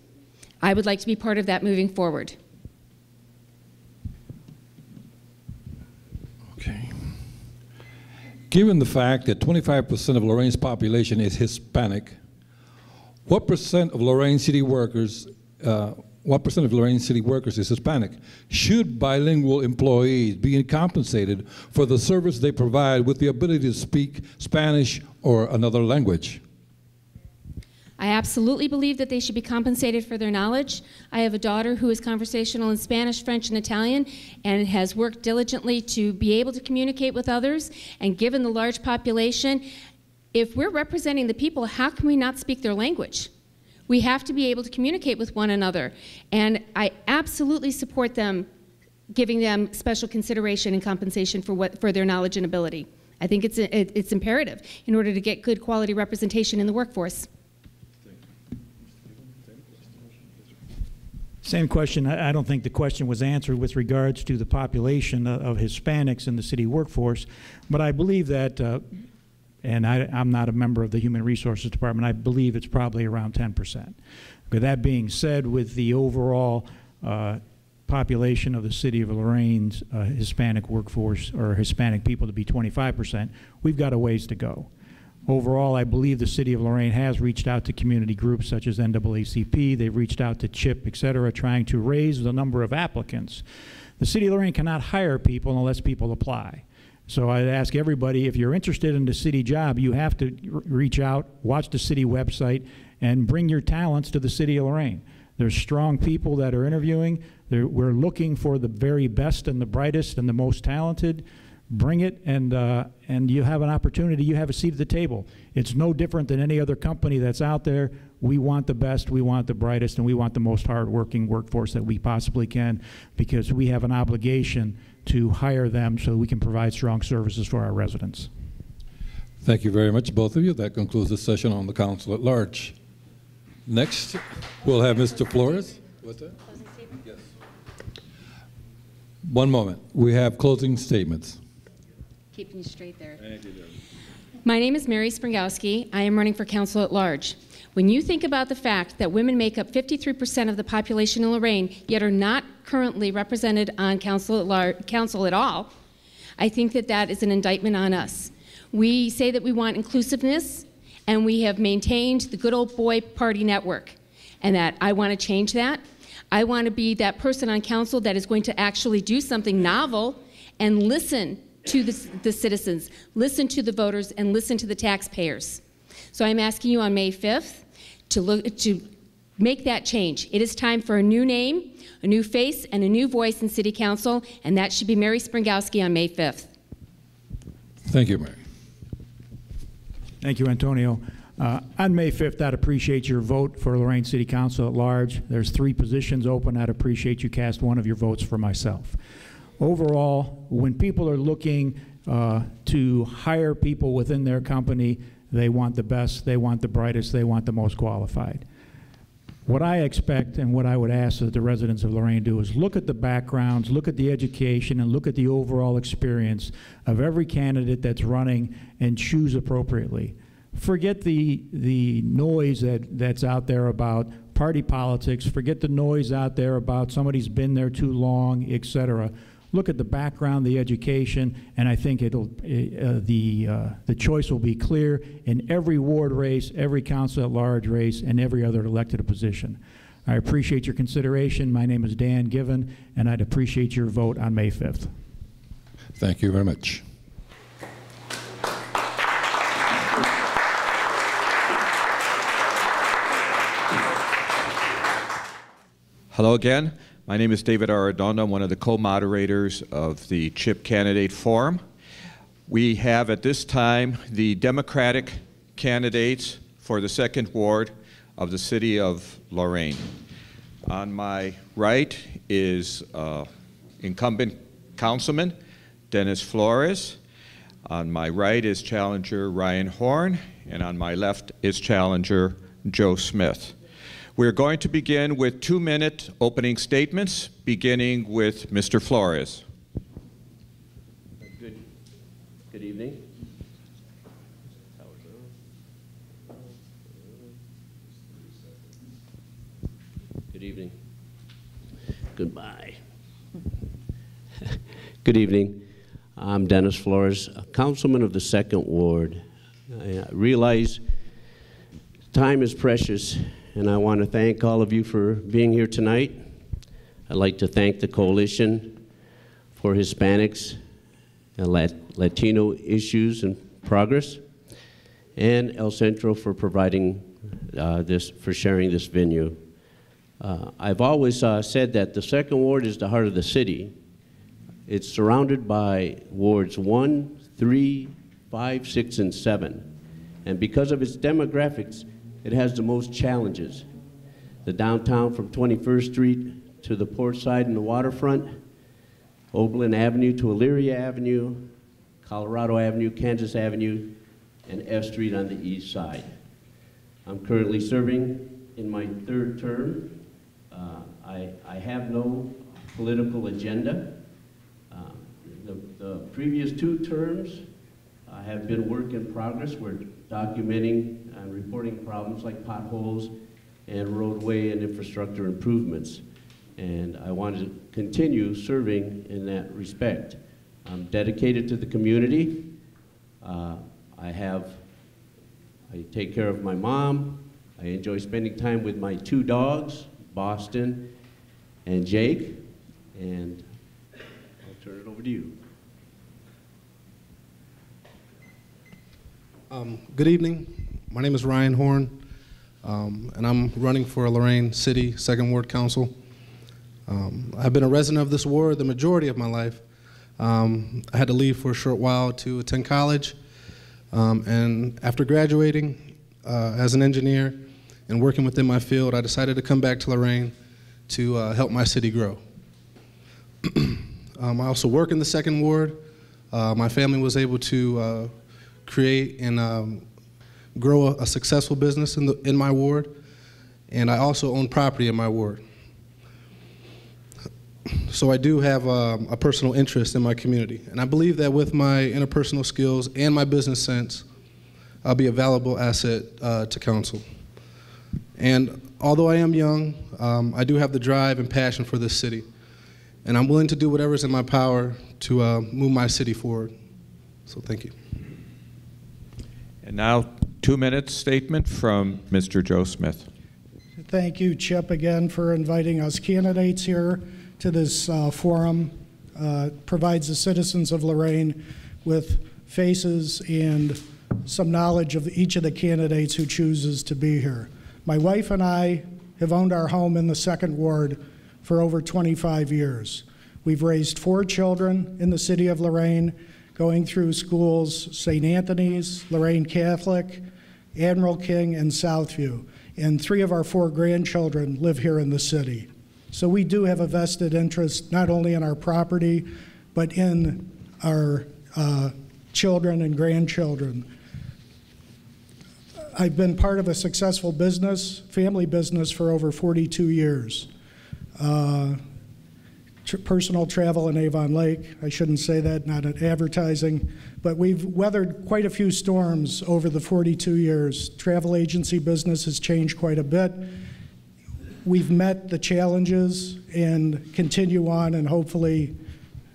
I would like to be part of that moving forward. Okay. Given the fact that 25% of Lorain's population is Hispanic, what percent of Lorain city workers is Hispanic? Should bilingual employees be compensated for the service they provide with the ability to speak Spanish or another language? I absolutely believe that they should be compensated for their knowledge. I have a daughter who is conversational in Spanish, French, and Italian, and has worked diligently to be able to communicate with others. And given the large population, if we're representing the people, how can we not speak their language? We have to be able to communicate with one another. And I absolutely support them, giving them special consideration and compensation for their knowledge and ability. I think it's imperative in order to get good quality representation in the workforce. Same question. I don't think the question was answered with regards to the population of Hispanics in the city workforce, but I believe that, and I'm not a member of the Human Resources Department, I believe it's probably around 10%. But that being said, with the overall population of the city of Lorain's Hispanic workforce, or Hispanic people, to be 25%, we've got a ways to go. Overall, I believe the city of Lorain has reached out to community groups such as NAACP, they've reached out to CHIP, et cetera, trying to raise the number of applicants. The city of Lorain cannot hire people unless people apply. So I'd ask everybody, if you're interested in the city job, you have to reach out, watch the city website, and bring your talents to the city of Lorain. There's strong people that are interviewing. We're looking for the very best and the brightest and the most talented. Bring it, and you have an opportunity. You have a seat at the table. It's no different than any other company that's out there. We want the best, we want the brightest, and we want the most hardworking workforce that we possibly can, because we have an obligation to hire them so we can provide strong services for our residents. Thank you very much, both of you. That concludes the session on the council at large. Next, we'll have Mr. Flores. What's that? Yes. One moment. We have closing statements. Keeping you straight there. Thank you, my name is Mary Springowski. I am running for council at large. When you think about the fact that women make up 53% of the population in Lorain, yet are not currently represented on council at all, I think that that is an indictment on us. We say that we want inclusiveness, and we have maintained the good old boy party network, and that I want to change that. I want to be that person on council that is going to actually do something novel and listen to the citizens, listen to the voters, and listen to the taxpayers. So I'm asking you on May 5th to make that change. It is time for a new name, a new face, and a new voice in City Council, and that should be Mary Springowski on May 5th. Thank you, Mary. Thank you, Antonio. On May 5th, I'd appreciate your vote for Lorain City Council at large. There's 3 positions open. I'd appreciate you cast one of your votes for myself. Overall, when people are looking to hire people within their company, they want the best, they want the brightest, they want the most qualified. What I expect and what I would ask that the residents of Lorain do is look at the backgrounds, look at the education, and look at the overall experience of every candidate that's running and choose appropriately. Forget the noise that's out there about party politics. Forget the noise out there about somebody's been there too long, etc. Look at the background, the education, and I think the choice will be clear in every ward race, every council at large race, and every other elected position. I appreciate your consideration. My name is Dan Given, and I'd appreciate your vote on May 5th. Thank you very much. Hello again. My name is David Arredondo. I'm one of the co-moderators of the CHIP Candidate Forum. We have at this time the Democratic candidates for the 2nd Ward of the City of Lorain. On my right is incumbent Councilman Dennis Flores. On my right is challenger Ryan Horn, and on my left is challenger Joe Smith. We're going to begin with 2-minute opening statements, beginning with Mr. Flores. Good evening. Good evening. Goodbye. Good evening. I'm Dennis Flores, a councilman of the 2nd Ward. I realize time is precious, and I want to thank all of you for being here tonight. I'd like to thank the Coalition for Hispanics and Latino Issues and Progress, and El Centro for providing for sharing this venue. I've always said that the 2nd Ward is the heart of the city. It's surrounded by wards 1, 3, 5, 6, and 7. And because of its demographics, it has the most challenges. The downtown from 21st Street to the port side and the waterfront, Oberlin Avenue to Elyria Avenue, Colorado Avenue, Kansas Avenue, and F Street on the east side. I'm currently serving in my 3rd term. I have no political agenda. The previous 2 terms have been work in progress. We're documenting and reporting problems like potholes and roadway and infrastructure improvements. And I want to continue serving in that respect. I'm dedicated to the community. I take care of my mom. I enjoy spending time with my 2 dogs, Boston and Jake. And I'll turn it over to you. Good evening. My name is Ryan Horn, and I'm running for Lorain City 2nd Ward Council. I've been a resident of this ward the majority of my life. I had to leave for a short while to attend college, and after graduating as an engineer and working within my field, I decided to come back to Lorain to help my city grow. I also work in the Second Ward. My family was able to create and grow a successful business in my ward, and I also own property in my ward. So I do have a personal interest in my community, and I believe that with my interpersonal skills and my business sense, I'll be a valuable asset to council. And although I am young, I do have the drive and passion for this city, and I'm willing to do whatever's in my power to move my city forward. So thank you. And now, 2-minute statement from Mr. Joe Smith. Thank you, Chip, again for inviting us candidates here to this forum. Provides the citizens of Lorain with faces and some knowledge of each of the candidates who chooses to be here. My wife and I have owned our home in the Second Ward for over 25 years. We've raised 4 children in the city of Lorain, going through schools, St. Anthony's, Lorain Catholic, Admiral King, and Southview. And 3 of our 4 grandchildren live here in the city. So we do have a vested interest not only in our property, but in our children and grandchildren. I've been part of a successful business, family business, for over 42 years. Personal travel in Avon Lake. I shouldn't say that, not an advertising, but we've weathered quite a few storms over the 42 years. Travel agency business has changed quite a bit. We've met the challenges and continue on, and hopefully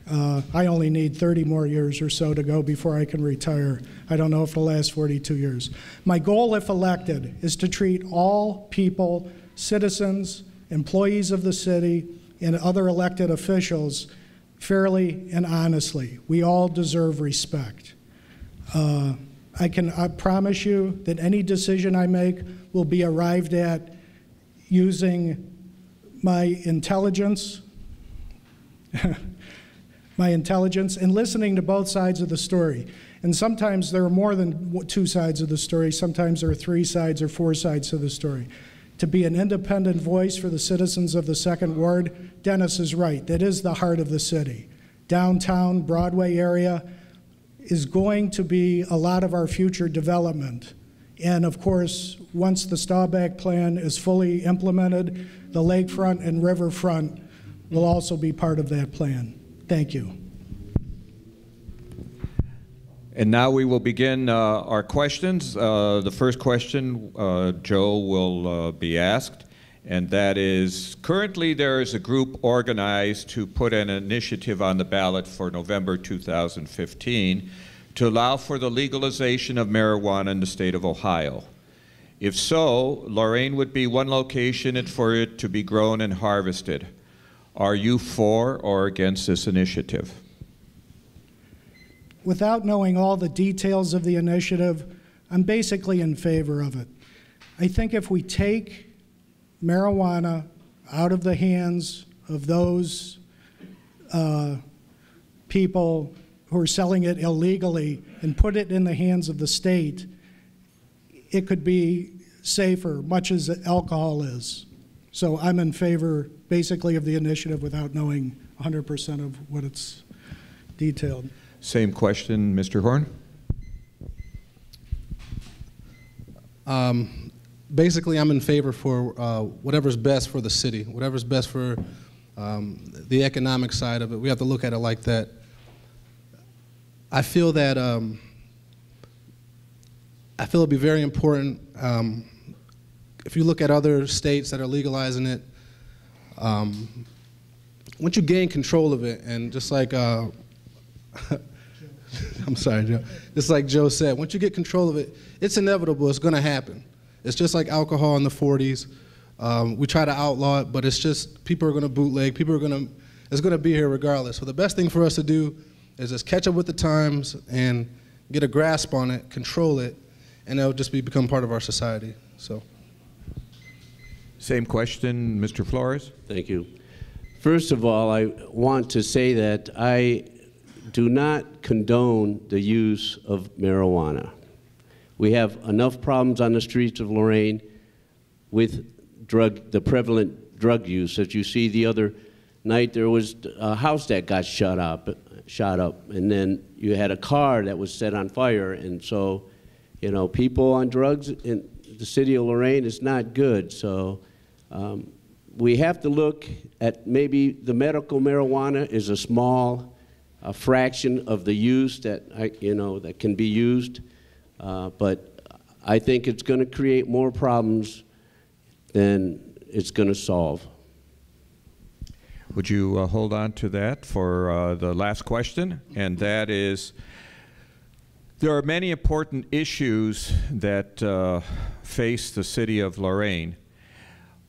I only need 30 more years or so to go before I can retire. I don't know if it'll last 42 years. My goal, if elected, is to treat all people, citizens, employees of the city, and other elected officials fairly and honestly. We all deserve respect. I promise you that any decision I make will be arrived at using my intelligence, and listening to both sides of the story. And sometimes there are more than 2 sides of the story. Sometimes there are 3 sides or 4 sides to the story. To be an independent voice for the citizens of the Second Ward, Dennis is right. That is the heart of the city. Downtown, Broadway area is going to be a lot of our future development. And of course, once the Staubach plan is fully implemented, the lakefront and riverfront will also be part of that plan. Thank you. And now we will begin our questions. The first question Joe will be asked, and that is, currently there is a group organized to put an initiative on the ballot for November 2015 to allow for the legalization of marijuana in the state of Ohio. If so, Lorain would be one location for it to be grown and harvested. Are you for or against this initiative? Without knowing all the details of the initiative, I'm basically in favor of it. I think if we take marijuana out of the hands of those people who are selling it illegally and put it in the hands of the state, it could be safer, much as alcohol is. So I'm in favor, basically, of the initiative without knowing 100% of what it's detailed. Same question, Mr. Horn. Basically, I'm in favor for whatever's best for the city, whatever's best for the economic side of it. We have to look at it like that. I feel that it'd be very important. If you look at other states that are legalizing it, once you gain control of it, and just like I'm sorry, Joe. Just like Joe said, once you get control of it, it's inevitable. It's going to happen. It's just like alcohol in the 40s. We try to outlaw it, but it's just people are going to bootleg. It's going to be here regardless. So the best thing for us to do is just catch up with the times and get a grasp on it, control it, and it'll just become part of our society. So. Same question, Mr. Flores. Thank you. First of all, I want to say that I do not condone the use of marijuana. We have enough problems on the streets of Lorain with the prevalent drug use. As you see, the other night there was a house that got shot up, and then you had a car that was set on fire. And so, you know, people on drugs in the city of Lorain is not good. So we have to look at maybe the medical marijuana is a small fraction of the use that that can be used, but I think it's going to create more problems than it's going to solve. Would you hold on to that for the last question? And that is, there are many important issues that face the city of Lorain.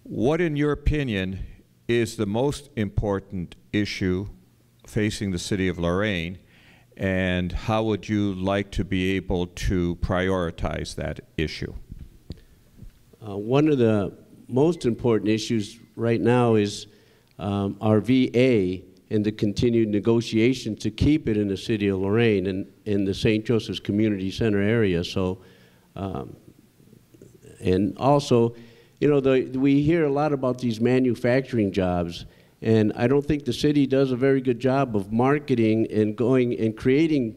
What, in your opinion, is the most important issue facing the city of Lorain, and how would you like to be able to prioritize that issue? One of the most important issues right now is our VA and the continued negotiation to keep it in the city of Lorain and in the St. Joseph's Community Center area. So, and also, you know, we hear a lot about these manufacturing jobs, and I don't think the city does a very good job of marketing and going and creating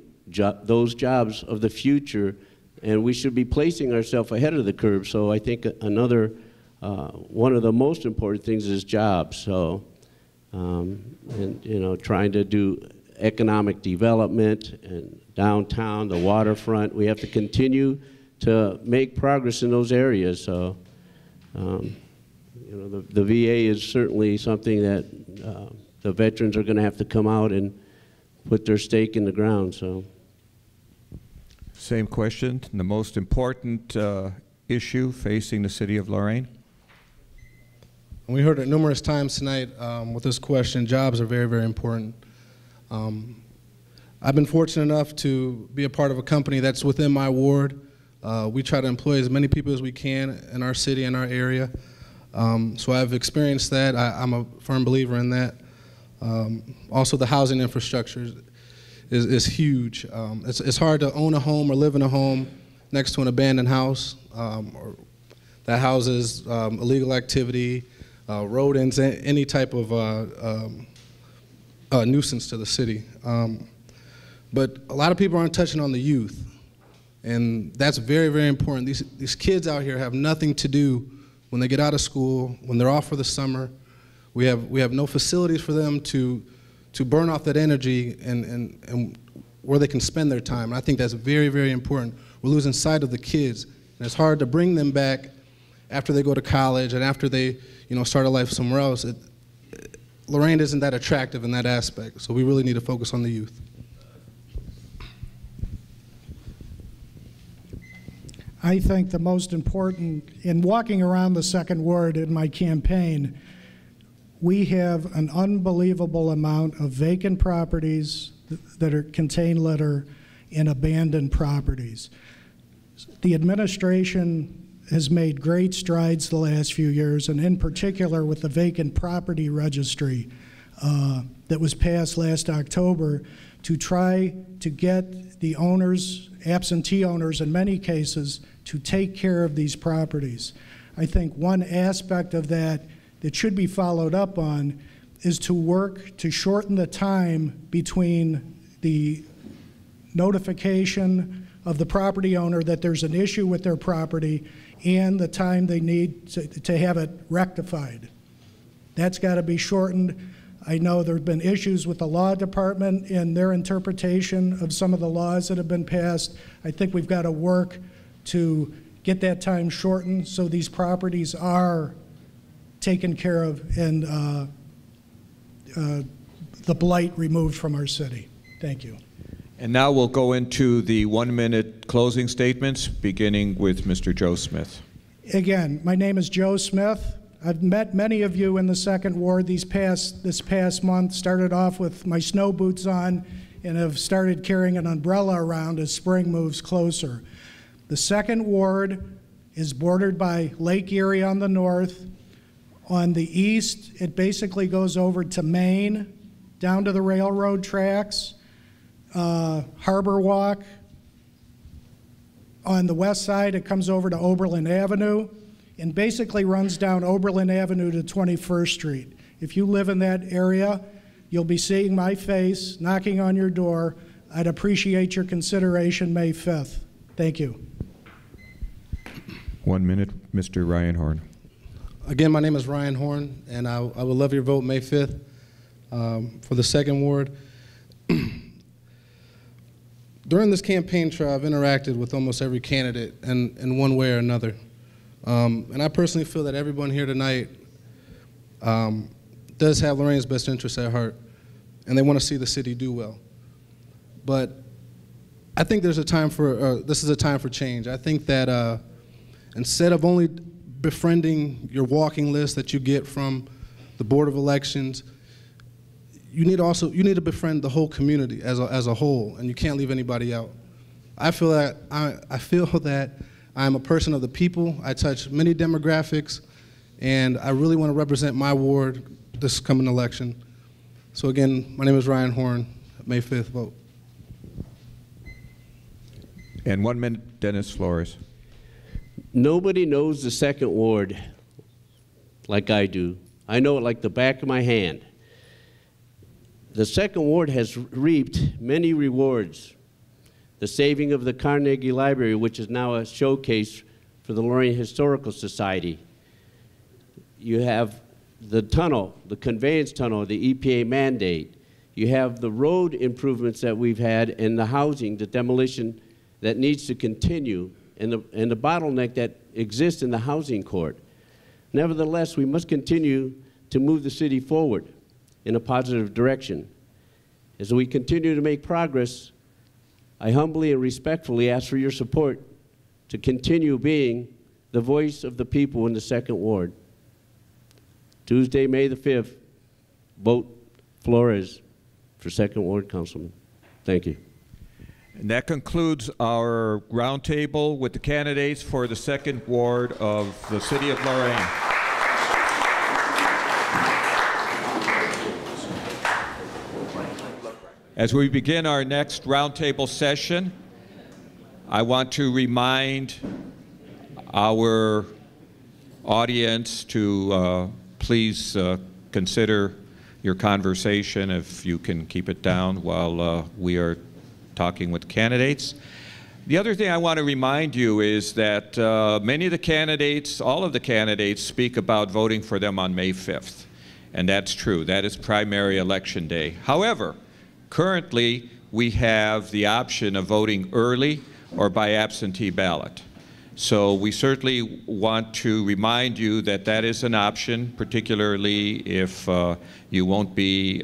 those jobs of the future, and we should be placing ourselves ahead of the curve. So I think another one of the most important things is jobs. So, and you know, trying to do economic development and downtown, the waterfront. We have to continue to make progress in those areas. So, you know, the VA is certainly something that the veterans are going to have to come out and put their stake in the ground. So, same question. The most important issue facing the city of Lorain? We heard it numerous times tonight with this question. Jobs are very, very important. I've been fortunate enough to be a part of a company that's within my ward. We try to employ as many people as we can in our city and our area. So I've experienced that. I'm a firm believer in that. Also, the housing infrastructure is huge. It's hard to own a home or live in a home next to an abandoned house or that houses illegal activity, rodents, any type of nuisance to the city. But a lot of people aren't touching on the youth, and that's very, very important. These kids out here have nothing to do when they get out of school, when they're off for the summer. We have no facilities for them to burn off that energy and where they can spend their time. And I think that's very, very important. We're losing sight of the kids, and it's hard to bring them back after they go to college and after they, you know, start a life somewhere else. Lorain isn't that attractive in that aspect, so we really need to focus on the youth. I think the most important, in walking around the second ward in my campaign, we have an unbelievable amount of vacant properties that contain litter and abandoned properties. The administration has made great strides the last few years, and in particular with the vacant property registry that was passed last October to try to get the owners, absentee owners in many cases, to take care of these properties. I think one aspect of that that should be followed up on is to work to shorten the time between the notification of the property owner that there's an issue with their property and the time they need to have it rectified. That's got to be shortened. I know there have been issues with the law department in their interpretation of some of the laws that have been passed. I think we've got to work to get that time shortened so these properties are taken care of and the blight removed from our city. Thank you. And now we'll go into the 1-minute closing statements, beginning with Mr. Joe Smith. Again, my name is Joe Smith. I've met many of you in the second ward this past month. Started off with my snow boots on and have started carrying an umbrella around as spring moves closer. The second ward is bordered by Lake Erie on the north. On the east, it basically goes over to Maine, down to the railroad tracks, Harbor Walk. On the west side, it comes over to Oberlin Avenue and basically runs down Oberlin Avenue to 21st Street. If you live in that area, you'll be seeing my face, knocking on your door. I'd appreciate your consideration May 5th. Thank you. 1 minute, Mr. Ryan Horn. Again, my name is Ryan Horn, and I would love your vote May 5th for the 2nd Ward. During this campaign trail, I've interacted with almost every candidate in one way or another. And I personally feel that everyone here tonight does have Lorain's best interests at heart, and they want to see the city do well. But I think there's a time for, this is a time for change. I think that instead of only befriending your walking list that you get from the Board of Elections, you need to befriend the whole community as a whole, and you can't leave anybody out. I feel that I'm a person of the people. I touch many demographics, and I really want to represent my ward this coming election. So again, my name is Ryan Horn. May 5th vote. And 1 minute, Dennis Flores. Nobody knows the 2nd Ward like I do. I know it like the back of my hand. The 2nd Ward has reaped many rewards. The saving of the Carnegie Library, which is now a showcase for the Lorain Historical Society. You have the tunnel, the conveyance tunnel, the EPA mandate. You have the road improvements that we've had and the housing, the demolition that needs to continue, and the bottleneck that exists in the housing court. Nevertheless, we must continue to move the city forward in a positive direction. As we continue to make progress, I humbly and respectfully ask for your support to continue being the voice of the people in the 2nd Ward. Tuesday, May the 5th, vote Flores for 2nd Ward Councilman. Thank you. And that concludes our roundtable with the candidates for the 2nd Ward of the City of Lorain. As we begin our next roundtable session, I want to remind our audience to please consider your conversation, if you can keep it down while we are talking with candidates. The other thing I want to remind you is that many of the candidates, all of the candidates, speak about voting for them on May 5th. And that's true. That is primary election day. However, currently we have the option of voting early or by absentee ballot. So we certainly want to remind you that that is an option, particularly if you won't be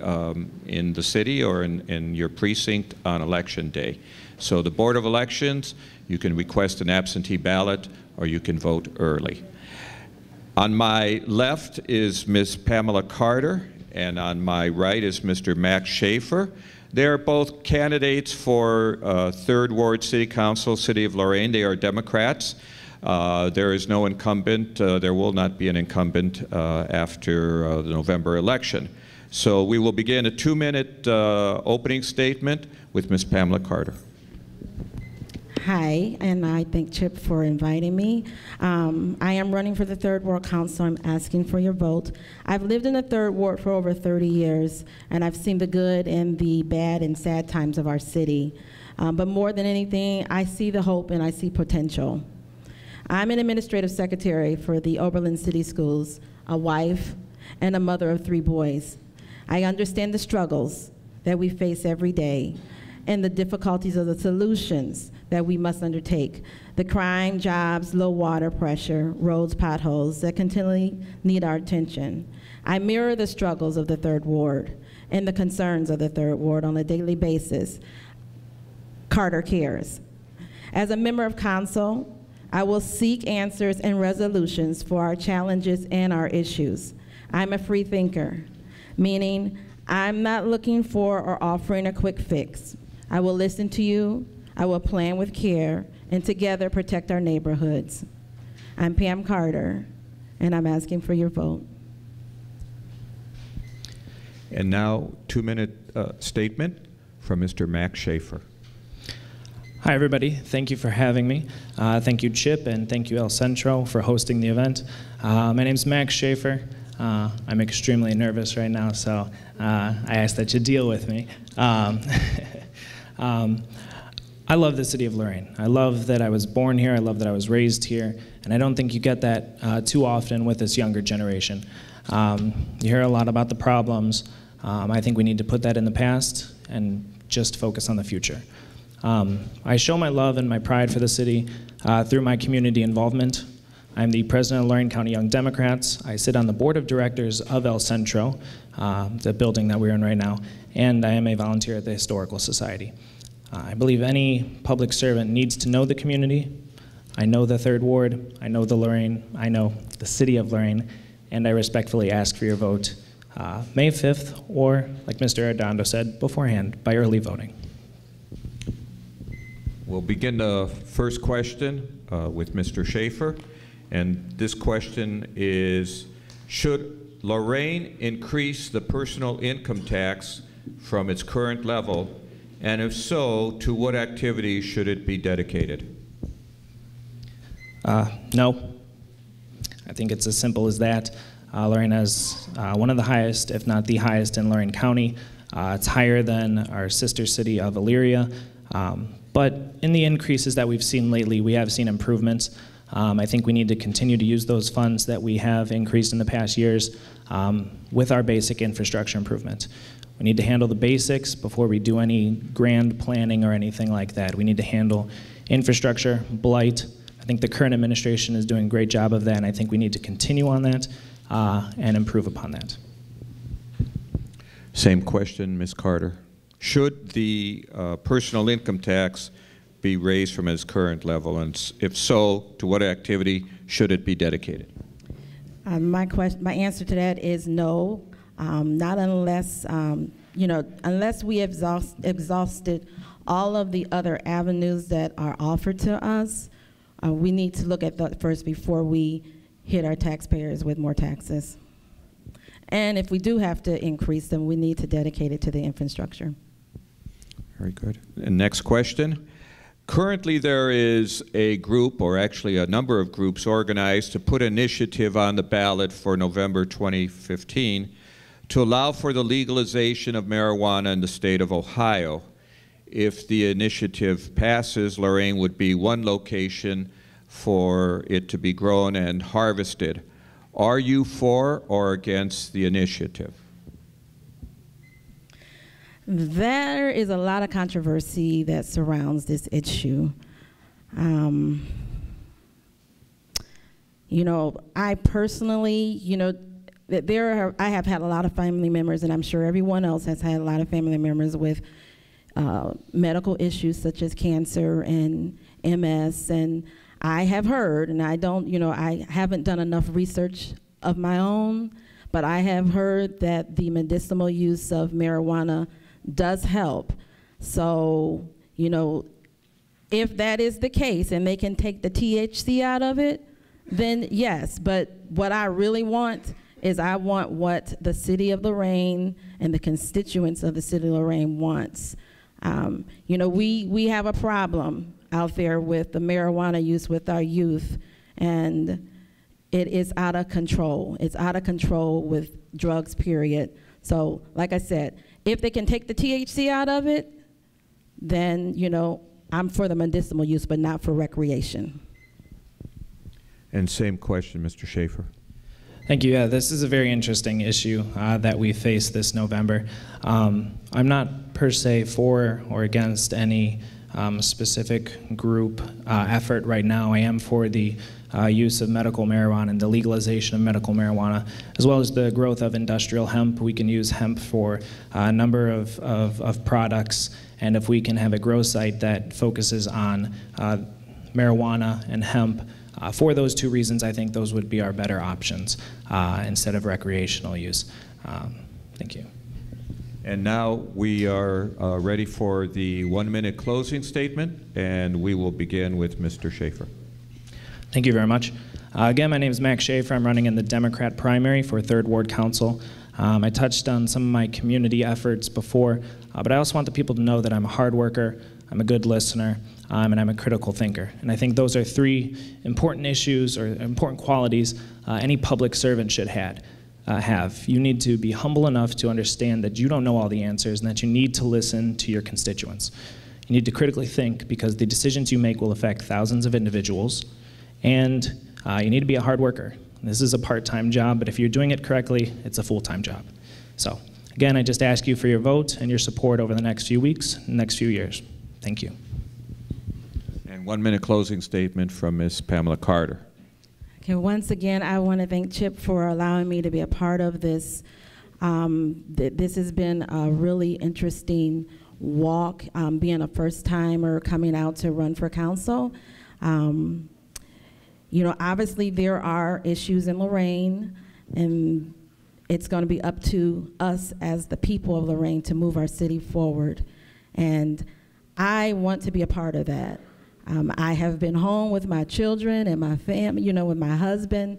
in the city or in your precinct on election day. So the Board of Elections, you can request an absentee ballot or you can vote early. On my left is Ms. Pamela Carter, and on my right is Mr. Max Schaefer. They are both candidates for 3rd Ward City Council, City of Lorain. They are Democrats. There is no incumbent. There will not be an incumbent after the November election. So we will begin a 2-minute opening statement with Ms. Pamela Carter. Hi, and I thank Chip for inviting me. I am running for the 3rd Ward Council. I'm asking for your vote. I've lived in the 3rd Ward for over 30 years, and I've seen the good and the bad and sad times of our city. But more than anything, I see the hope and I see potential. I'm an administrative secretary for the Oberlin City Schools, a wife, and a mother of 3 boys. I understand the struggles that we face every day and the difficulties of the solutions that we must undertake. The crime, jobs, low water pressure, roads, potholes that continually need our attention. I mirror the struggles of the 3rd Ward and the concerns of the 3rd Ward on a daily basis. Carter cares. As a member of council, I will seek answers and resolutions for our challenges and our issues. I'm a free thinker, meaning I'm not looking for or offering a quick fix. I will listen to you, I will plan with care, and together protect our neighborhoods. I'm Pam Carter, and I'm asking for your vote. And now, 2-minute statement from Mr. Max Schaefer. Hi, everybody. Thank you for having me. Thank you, Chip, and thank you, El Centro, for hosting the event. My name's Max Schaefer. I'm extremely nervous right now, so I ask that you deal with me. I love the city of Lorain. I love that I was born here. I love that I was raised here. And I don't think you get that too often with this younger generation. You hear a lot about the problems. I think we need to put that in the past and just focus on the future. I show my love and my pride for the city through my community involvement. I'm the president of Lorain County Young Democrats. I sit on the board of directors of El Centro, the building that we're in right now, and I am a volunteer at the Historical Society. I believe any public servant needs to know the community. I know the Third Ward, I know the Lorain, I know the city of Lorain, and I respectfully ask for your vote May 5th, or, like Mr. Arredondo said beforehand, by early voting. We'll begin the first question with Mr. Schaefer. And this question is, should Lorain increase the personal income tax from its current level? And if so, to what activities should it be dedicated? No. I think it's as simple as that. Lorain has one of the highest, if not the highest, in Lorain County. It's higher than our sister city of Elyria. But in the increases that we've seen lately, we have seen improvements. I think we need to continue to use those funds that we have increased in the past years with our basic infrastructure improvement. We need to handle the basics before we do any grand planning or anything like that. We need to handle infrastructure, blight. I think the current administration is doing a great job of that, and I think we need to continue on that and improve upon that. Same question, Ms. Carter. Should the personal income tax be raised from its current level, and if so, to what activity should it be dedicated? My answer to that is no. Not unless, unless we exhausted all of the other avenues that are offered to us. We need to look at that first before we hit our taxpayers with more taxes. And if we do have to increase them, we need to dedicate it to the infrastructure. Very good. And next question. Currently there is a group, or actually a number of groups, organized to put an initiative on the ballot for November 2015 to allow for the legalization of marijuana in the state of Ohio. If the initiative passes, Lorain would be one location for it to be grown and harvested. Are you for or against the initiative? There is a lot of controversy that surrounds this issue. I personally, I have had a lot of family members, and I'm sure everyone else has had a lot of family members with medical issues such as cancer and MS, and I have heard, and I haven't done enough research of my own, but I have heard that the medicinal use of marijuana does help. So, if that is the case and they can take the THC out of it, then yes. But what I really want is I want what the city of Lorain and the constituents of the city of Lorain wants. We have a problem out there with the marijuana use with our youth, and it is out of control. It's out of control with drugs, period. So, like I said, if they can take the THC out of it, then, I'm for the medicinal use, but not for recreation. And same question, Mr. Schaefer. Thank you. Yeah, this is a very interesting issue that we face this November. I'm not per se for or against any specific group effort right now. I am for the use of medical marijuana and the legalization of medical marijuana, as well as the growth of industrial hemp. We can use hemp for a number of products, and if we can have a grow site that focuses on marijuana and hemp, for those two reasons, I think those would be our better options instead of recreational use. Thank you. And now we are ready for the 1-minute closing statement, and we will begin with Mr. Schaefer. Thank you very much. Again, my name is Max Schaefer. I'm running in the Democrat primary for 3rd Ward Council. I touched on some of my community efforts before, but I also want the people to know that I'm a hard worker, I'm a good listener, and I'm a critical thinker. And I think those are 3 important issues or important qualities any public servant should have. have. You need to be humble enough to understand that you don't know all the answers and that you need to listen to your constituents. You need to critically think, because the decisions you make will affect thousands of individuals, and you need to be a hard worker. This is a part-time job, but if you're doing it correctly, it's a full-time job. So, again, I just ask you for your vote and your support over the next few weeks, next few years. Thank you. And 1 minute closing statement from Ms. Pamela Carter. Okay, once again, I want to thank Chip for allowing me to be a part of this. This has been a really interesting walk, being a first-timer coming out to run for council. You know, obviously there are issues in Lorain, and it's going to be up to us as the people of Lorain to move our city forward. And I want to be a part of that. I have been home with my children and my family, you know, with my husband,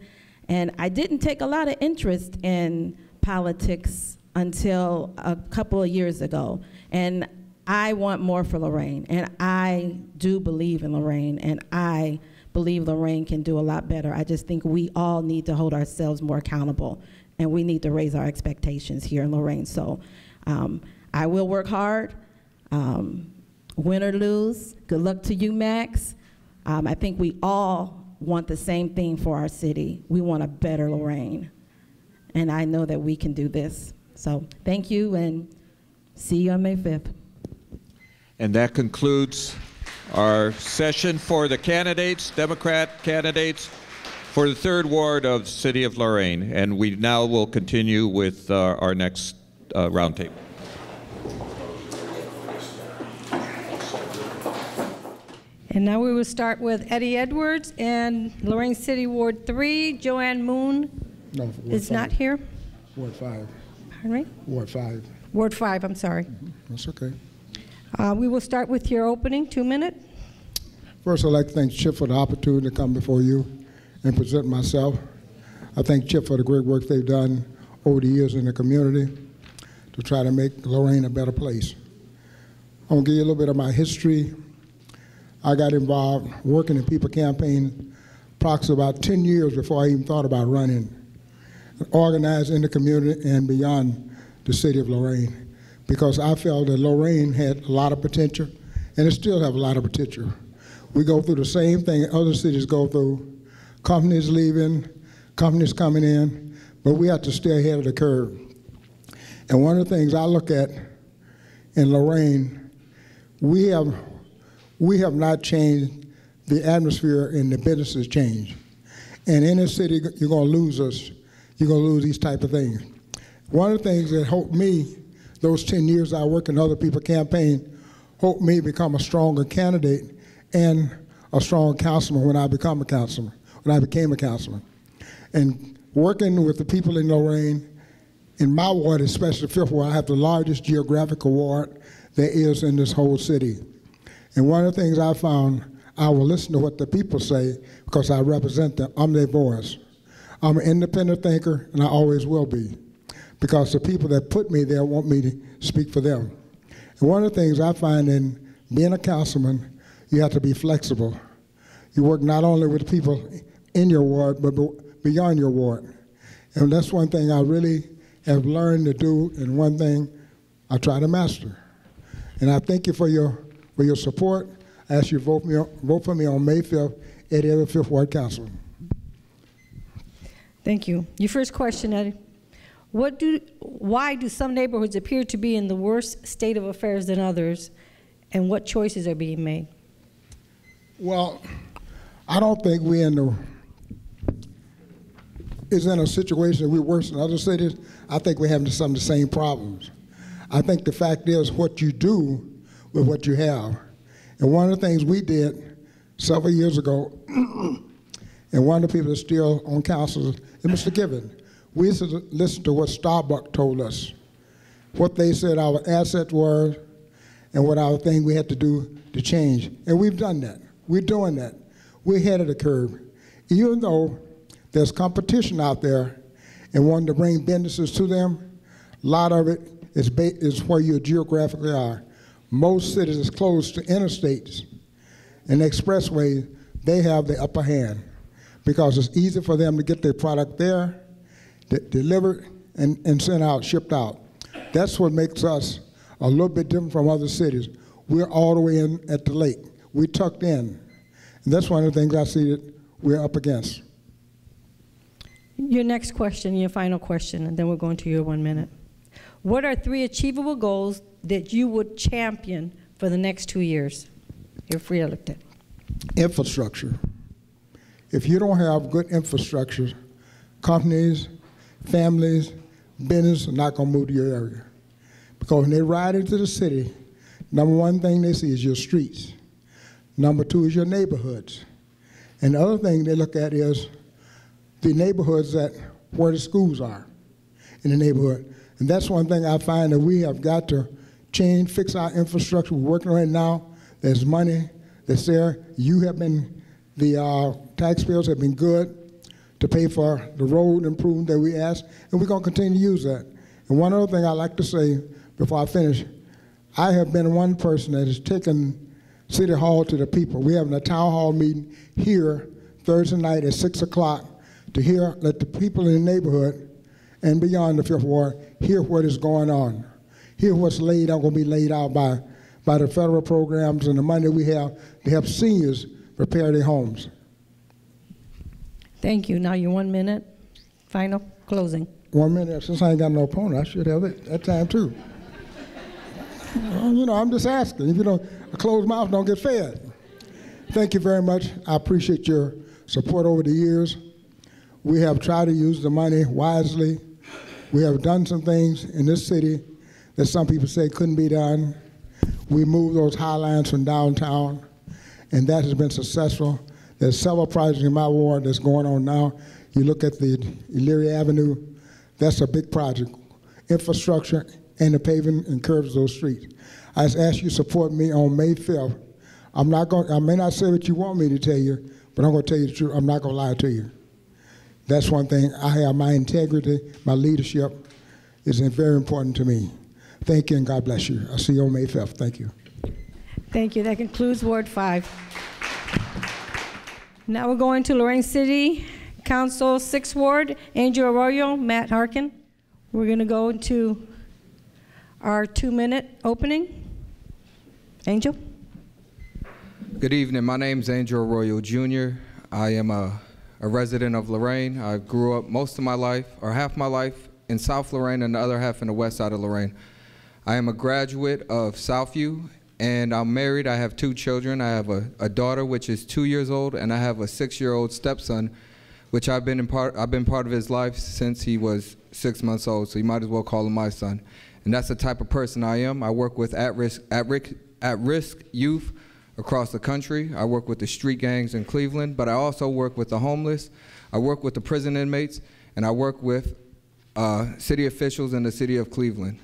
and I didn't take a lot of interest in politics until a couple of years ago. And I want more for Lorain, and I do believe in Lorain, and I believe Lorain can do a lot better. I just think we all need to hold ourselves more accountable, and we need to raise our expectations here in Lorain. So I will work hard. Win or lose, good luck to you, Max. I think we all want the same thing for our city. We want a better Lorain, and I know that we can do this. So thank you, and see you on May 5th. And that concludes our session for the candidates, Democrat candidates, for the 3rd Ward of the City of Lorain. And we now will continue with our next roundtable. And now we will start with Eddie Edwards and Lorain City Ward 3. Joanne Moon is not here. Ward 5. Pardon me? Ward 5. Ward 5, I'm sorry. That's okay. We will start with your opening, 2 minutes. First, I'd like to thank Chip for the opportunity to come before you and present myself. I thank Chip for the great work they've done over the years in the community to try to make Lorain a better place. I'm going to give you a little bit of my history. I got involved working in people campaign approximately about 10 years before I even thought about running, organized in the community and beyond the city of Lorain, because I felt that Lorain had a lot of potential, and it still have a lot of potential. We go through the same thing other cities go through, companies leaving, companies coming in, but we have to stay ahead of the curve. And one of the things I look at in Lorain, we have not changed the atmosphere, and the businesses change. And in a city, you're going to lose us. You're going to lose these type of things. One of the things that helped me, those 10 years I worked in other people's campaign, helped me become a stronger candidate and a strong councilman when I became a councilman. And working with the people in Lorain, in my ward, especially the 5th Ward, I have the largest geographical ward there is in this whole city. And one of the things I found, I will listen to what the people say because I represent them. I'm their voice. I'm an independent thinker, and I always will be, because the people that put me there want me to speak for them. And one of the things I find in being a councilman, you have to be flexible. You work not only with people in your ward, but beyond your ward. And that's one thing I really have learned to do, and one thing I try to master. And I thank you for your support. I ask you to vote for me on May 5th, Eddie Edwards, 5th Ward Council. Thank you. Your first question, Eddie. Why do some neighborhoods appear to be in the worst state of affairs than others, and what choices are being made? Well, I don't think we're in a situation that we're worse than other cities. I think we're having some of the same problems. I think the fact is what you do with what you have. And one of the things we did several years ago, and one of the people that's still on council is Mr. Given. We used to listen to what Starbucks told us, what they said our assets were, and what our thing we had to do to change. And we've done that. We're doing that. We're ahead of the curve. Even though there's competition out there and wanting to bring businesses to them, a lot of it is where you geographically are. Most cities is close to interstates and expressways. They have the upper hand because it's easy for them to get their product there, delivered and sent out, shipped out. That's what makes us a little bit different from other cities. We're all the way in at the lake. We're tucked in. And that's one of the things I see that we're up against. Your next question, your final question, and then we're going to your 1 minute. What are 3 achievable goals that you would champion for the next 2 years if re-elected? Infrastructure. If you don't have good infrastructure, companies, families, business are not going to move to your area. Because when they ride into the city, number one thing they see is your streets. Number 2 is your neighborhoods. And the other thing they look at is the neighborhoods where the schools are in the neighborhood. And that's one thing I find that we have got to change, fix our infrastructure. We're working on it now. There's money that's there. You have been, the taxpayers have been good to pay for the road improvement that we asked, and we're going to continue to use that. And one other thing I'd like to say before I finish, I have been one person that has taken City Hall to the people. We're having a town hall meeting here Thursday night at 6 o'clock to let the people in the neighborhood and beyond the 5th Ward hear what is going on, hear what's going to be laid out by the federal programs and the money we have to help seniors repair their homes. Thank you. Now your 1 minute, final closing. 1 minute. Since I ain't got no opponent, I should have it that time too. You know, I'm just asking. If you don't, a closed mouth don't get fed. Thank you very much. I appreciate your support over the years. We have tried to use the money wisely. We have done some things in this city that some people say couldn't be done. We moved those high lines from downtown, and that has been successful. There's several projects in my ward that's going on now. You look at the Elyria Avenue, that's a big project. Infrastructure and the paving and curbs of those streets. I just ask you to support me on May 5th. I may not say what you want me to tell you, but I'm going to tell you the truth. I'm not going to lie to you. That's one thing. I have my integrity, my leadership is very important to me. Thank you and God bless you. I'll see you on May 5th. Thank you. Thank you. That concludes Ward 5. Now we're going to Lorain City Council 6th Ward, Angel Arroyo, Matt Harkin. We're going to go into our 2-minute opening. Angel? Good evening. My name is Angel Arroyo Jr. I am a resident of Lorain. I grew up most of my life, or half my life, in South Lorain and the other half in the west side of Lorain. I am a graduate of Southview, and I'm married. I have 2 children. I have a daughter, which is 2 years old, and I have a 6-year-old stepson, which I've been part of his life since he was 6 months old, so you might as well call him my son. And that's the type of person I am. I work with at-risk youth across the country. I work with the street gangs in Cleveland, but I also work with the homeless. I work with the prison inmates, and I work with city officials in the city of Cleveland.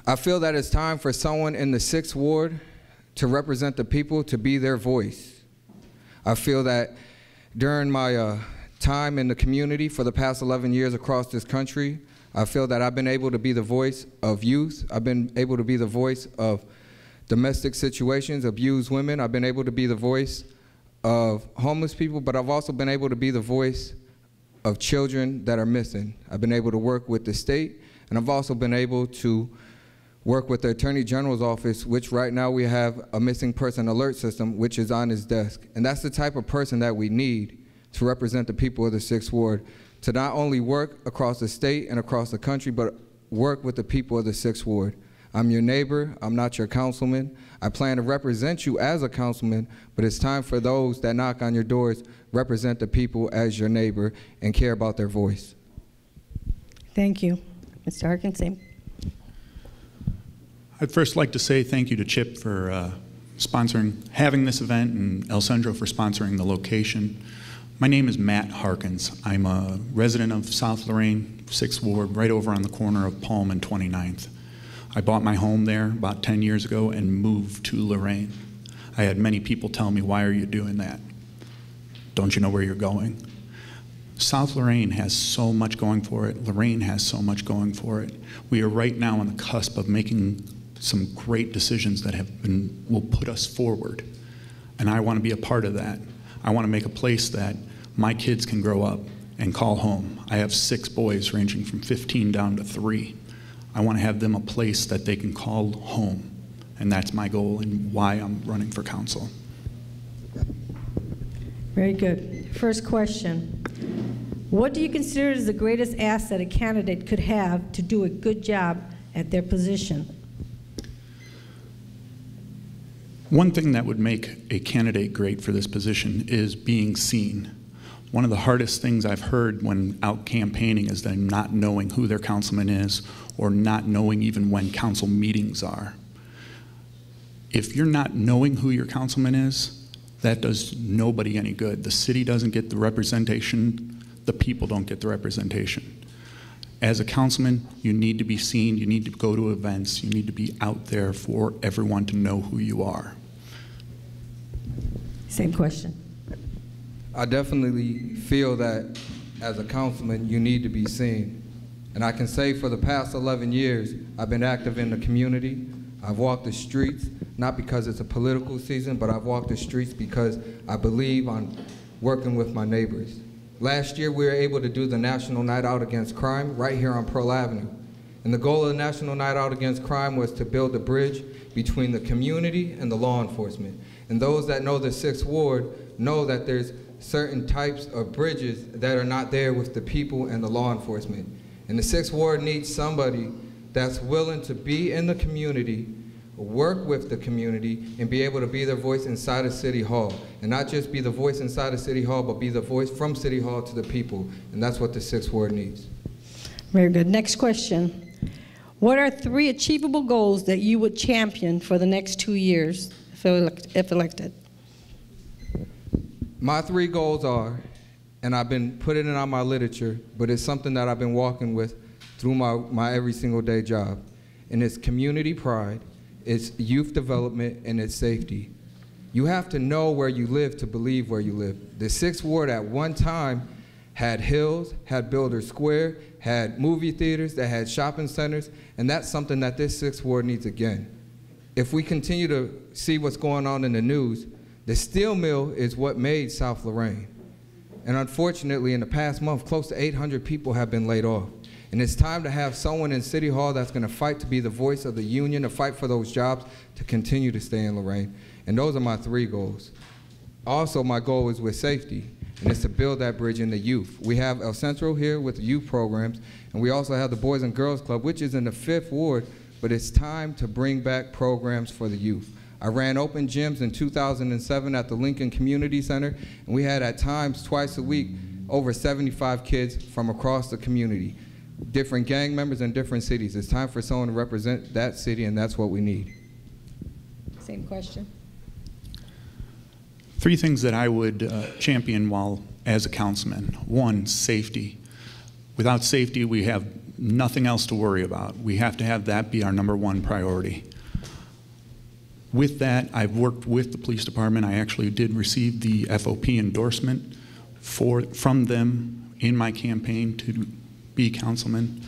I feel that it's time for someone in the 6th Ward to represent the people, to be their voice. I feel that during my time in the community for the past 11 years across this country, I feel that I've been able to be the voice of youth. I've been able to be the voice of domestic situations, abused women. I've been able to be the voice of homeless people, but I've also been able to be the voice of children that are missing. I've been able to work with the state, and I've also been able to work with the Attorney General's office, which right now we have a missing person alert system, which is on his desk. And that's the type of person that we need to represent the people of the 6th Ward, to not only work across the state and across the country, but work with the people of the 6th Ward. I'm your neighbor, I'm not your councilman. I plan to represent you as a councilman, but it's time for those that knock on your doors, represent the people as your neighbor and care about their voice. Thank you. Mr. Harkin. I'd first like to say thank you to Chip for having this event, and El Centro for sponsoring the location. My name is Matt Harkins. I'm a resident of South Lorain, 6th Ward, right over on the corner of Palm and 29th. I bought my home there about 10 years ago and moved to Lorain. I had many people tell me, why are you doing that? Don't you know where you're going? South Lorain has so much going for it. Lorain has so much going for it. We are right now on the cusp of making some great decisions that will put us forward. And I want to be a part of that. I want to make a place that my kids can grow up and call home. I have 6 boys ranging from 15 down to 3. I want to have them a place that they can call home, and that's my goal and why I'm running for council. Very good. First question. What do you consider as the greatest asset a candidate could have to do a good job at their position? One thing that would make a candidate great for this position is being seen. One of the hardest things I've heard when out campaigning is them not knowing who their councilman is or not knowing even when council meetings are. If you're not knowing who your councilman is, that does nobody any good. The city doesn't get the representation, the people don't get the representation. As a councilman, you need to be seen, you need to go to events, you need to be out there for everyone to know who you are. Same question. I definitely feel that as a councilman, you need to be seen. And I can say for the past 11 years, I've been active in the community. I've walked the streets, not because it's a political season, but I've walked the streets because I believe on working with my neighbors. Last year, we were able to do the National Night Out Against Crime right here on Pearl Avenue. And the goal of the National Night Out Against Crime was to build a bridge between the community and the law enforcement. And those that know the 6th Ward know that there's certain types of bridges that are not there with the people and the law enforcement. And the 6th Ward needs somebody that's willing to be in the community, work with the community, and be able to be their voice inside of City Hall. And not just be the voice inside of City Hall, but be the voice from City Hall to the people. And that's what the 6th Ward needs. Very good. Next question. What are 3 achievable goals that you would champion for the next 2 years if elected? My 3 goals are, and I've been putting it on my literature, but it's something that I've been walking with through my every single day job. And it's community pride, it's youth development, and it's safety. You have to know where you live to believe where you live. The 6th Ward at one time had hills, had Builder Square, had movie theaters, that had shopping centers, and that's something that this 6th Ward needs again. If we continue to see what's going on in the news, the steel mill is what made South Lorain. And unfortunately, in the past month, close to 800 people have been laid off. And it's time to have someone in City Hall that's going to fight to be the voice of the union, to fight for those jobs, to continue to stay in Lorain. And those are my 3 goals. Also, my goal is with safety, and it's to build that bridge in the youth. We have El Centro here with youth programs, and we also have the Boys and Girls Club, which is in the 5th Ward, but it's time to bring back programs for the youth. I ran open gyms in 2007 at the Lincoln Community Center, and we had at times twice a week over 75 kids from across the community, different gang members in different cities. It's time for someone to represent that city, and that's what we need. Same question. 3 things that I would champion while as a councilman. 1, safety. Without safety, we have nothing else to worry about. We have to have that be our #1 priority. With that, I've worked with the police department. I actually did receive the FOP endorsement from them in my campaign to be councilman.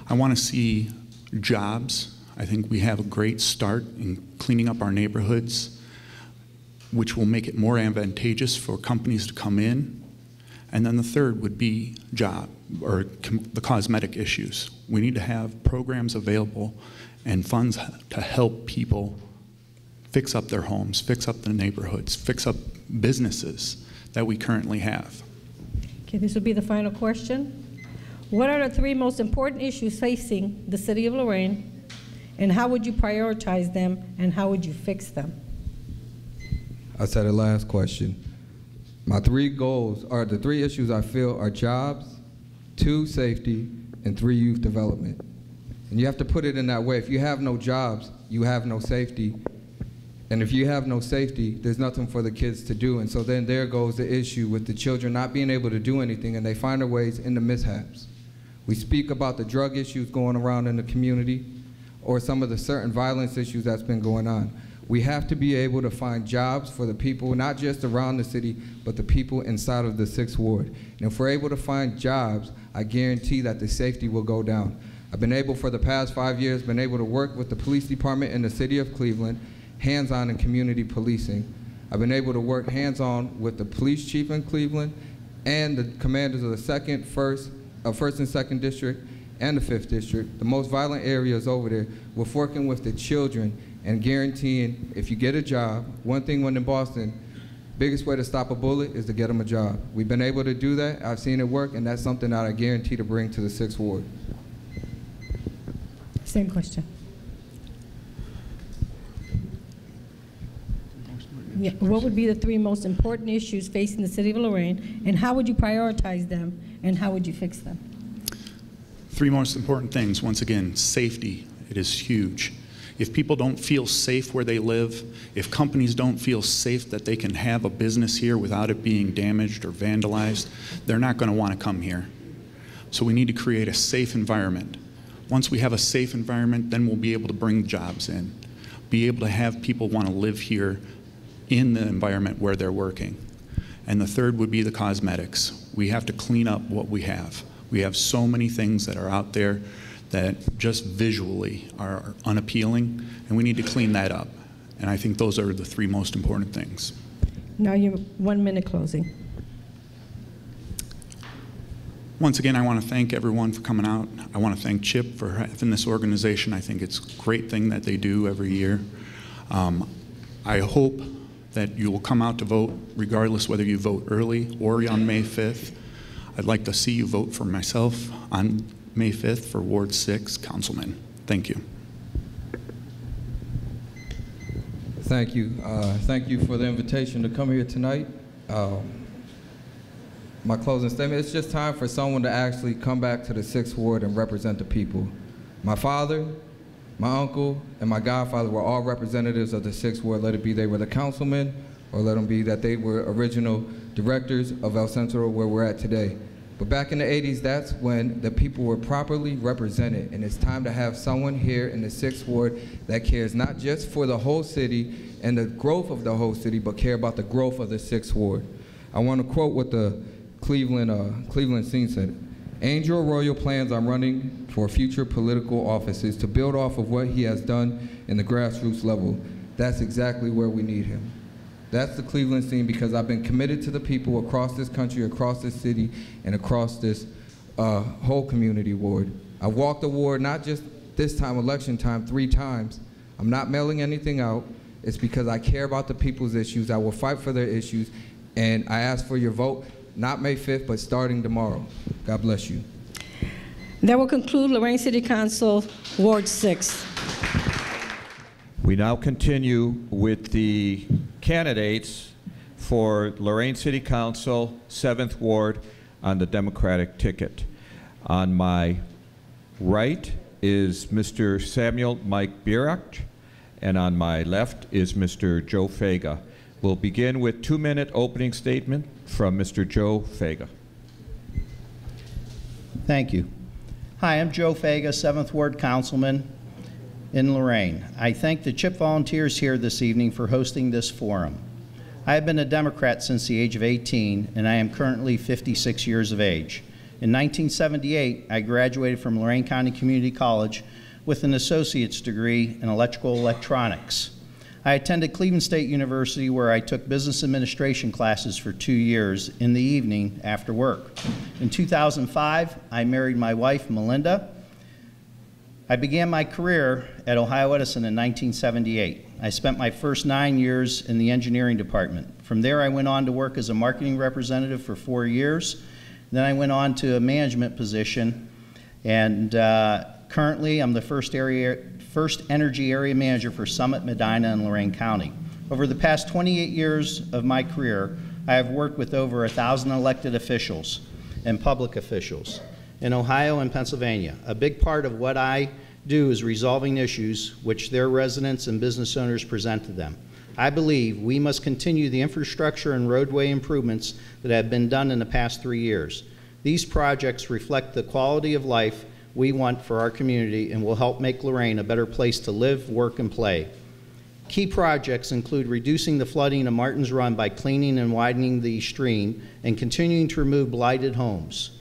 I want to see jobs. I think we have a great start in cleaning up our neighborhoods, which will make it more advantageous for companies to come in. And then the 3rd would be the cosmetic issues. We need to have programs available and funds to help people fix up their homes, fix up their neighborhoods, fix up businesses that we currently have. Okay, this will be the final question. What are the 3 most important issues facing the city of Lorain, and how would you prioritize them, and how would you fix them? I said the last question. My 3 goals are the 3 issues I feel are jobs, 2, safety, and 3, youth development. And you have to put it in that way. If you have no jobs, you have no safety. And if you have no safety, there's nothing for the kids to do. And so then there goes the issue with the children not being able to do anything, and they find their ways into mishaps. We speak about the drug issues going around in the community, or some of the certain violence issues that's been going on. We have to be able to find jobs for the people, not just around the city, but the people inside of the 6th Ward. And if we're able to find jobs, I guarantee that the safety will go down. I've been able, for the past 5 years, been able to work with the police department in the city of Cleveland, hands-on in community policing. I've been able to work hands-on with the police chief in Cleveland, and the commanders of the 2nd, 1st and 2nd District, and the 5th District, the most violent areas over there, with working with the children and guaranteeing if you get a job, one thing when in Boston, biggest way to stop a bullet is to get them a job. We've been able to do that. I've seen it work, and that's something that I guarantee to bring to the 6th Ward. Same question. Yeah. What would be the 3 most important issues facing the city of Lorain, and how would you prioritize them, and how would you fix them? 3 most important things. Once again, safety. It is huge. If people don't feel safe where they live, if companies don't feel safe that they can have a business here without it being damaged or vandalized, they're not going to want to come here. So we need to create a safe environment. Once we have a safe environment, then we'll be able to bring jobs in, be able to have people want to live here in the environment where they're working. And the 3rd would be the cosmetics. We have to clean up what we have. We have so many things that are out there that just visually are unappealing, and we need to clean that up. And I think those are the 3 most important things. Now you're 1 minute closing. Once again, I want to thank everyone for coming out. I want to thank Chip for having this organization. I think it's a great thing that they do every year. I hope that you will come out to vote regardless whether you vote early or on May 5th. I'd like to see you vote for myself on May 5th for Ward 6 Councilman. Thank you. Thank you. Thank you for the invitation to come here tonight. My closing statement, it's just time for someone to actually come back to the 6th Ward and represent the people. My father, my uncle, and my godfather were all representatives of the 6th Ward. Let it be they were the councilmen, or let them be that they were original directors of El Centro, where we're at today. But back in the 80s, that's when the people were properly represented, and it's time to have someone here in the 6th Ward that cares not just for the whole city and the growth of the whole city, but care about the growth of the 6th Ward. I want to quote what the Cleveland scene said. Angel Royal plans on running for future political offices to build off of what he has done in the grassroots level. That's exactly where we need him. That's the Cleveland scene, because I've been committed to the people across this country, across this city, and across this whole community ward. I've walked the ward, not just this time, election time, 3 times. I'm not mailing anything out. It's because I care about the people's issues. I will fight for their issues, and I ask for your vote, not May 5th, but starting tomorrow. God bless you. That will conclude Lorain City Council, Ward 6. We now continue with the candidates for Lorain City Council, 7th Ward, on the Democratic ticket. On my right is Mr. Samuel Mike Bierach, and on my left is Mr. Joe Fega. We'll begin with 2-minute opening statement from Mr. Joe Fega. Thank you. Hi, I'm Joe Fega, 7th Ward Councilman in Lorain. I thank the CHIP volunteers here this evening for hosting this forum. I have been a Democrat since the age of 18, and I am currently 56 years of age. In 1978, I graduated from Lorain County Community College with an associate's degree in electrical electronics. I attended Cleveland State University, where I took business administration classes for 2 years in the evening after work. In 2005, I married my wife, Melinda. I began my career at Ohio Edison in 1978. I spent my first 9 years in the engineering department. From there, I went on to work as a marketing representative for 4 years. Then I went on to a management position, and currently I'm the first energy area manager for Summit, Medina, and Lorain County. Over the past 28 years of my career, I have worked with over 1,000 elected officials and public officials in Ohio and Pennsylvania. A big part of what I do is resolving issues which their residents and business owners present to them. I believe we must continue the infrastructure and roadway improvements that have been done in the past 3 years. These projects reflect the quality of life we want for our community and will help make Lorain a better place to live, work, and play. Key projects include reducing the flooding of Martin's Run by cleaning and widening the stream and continuing to remove blighted homes.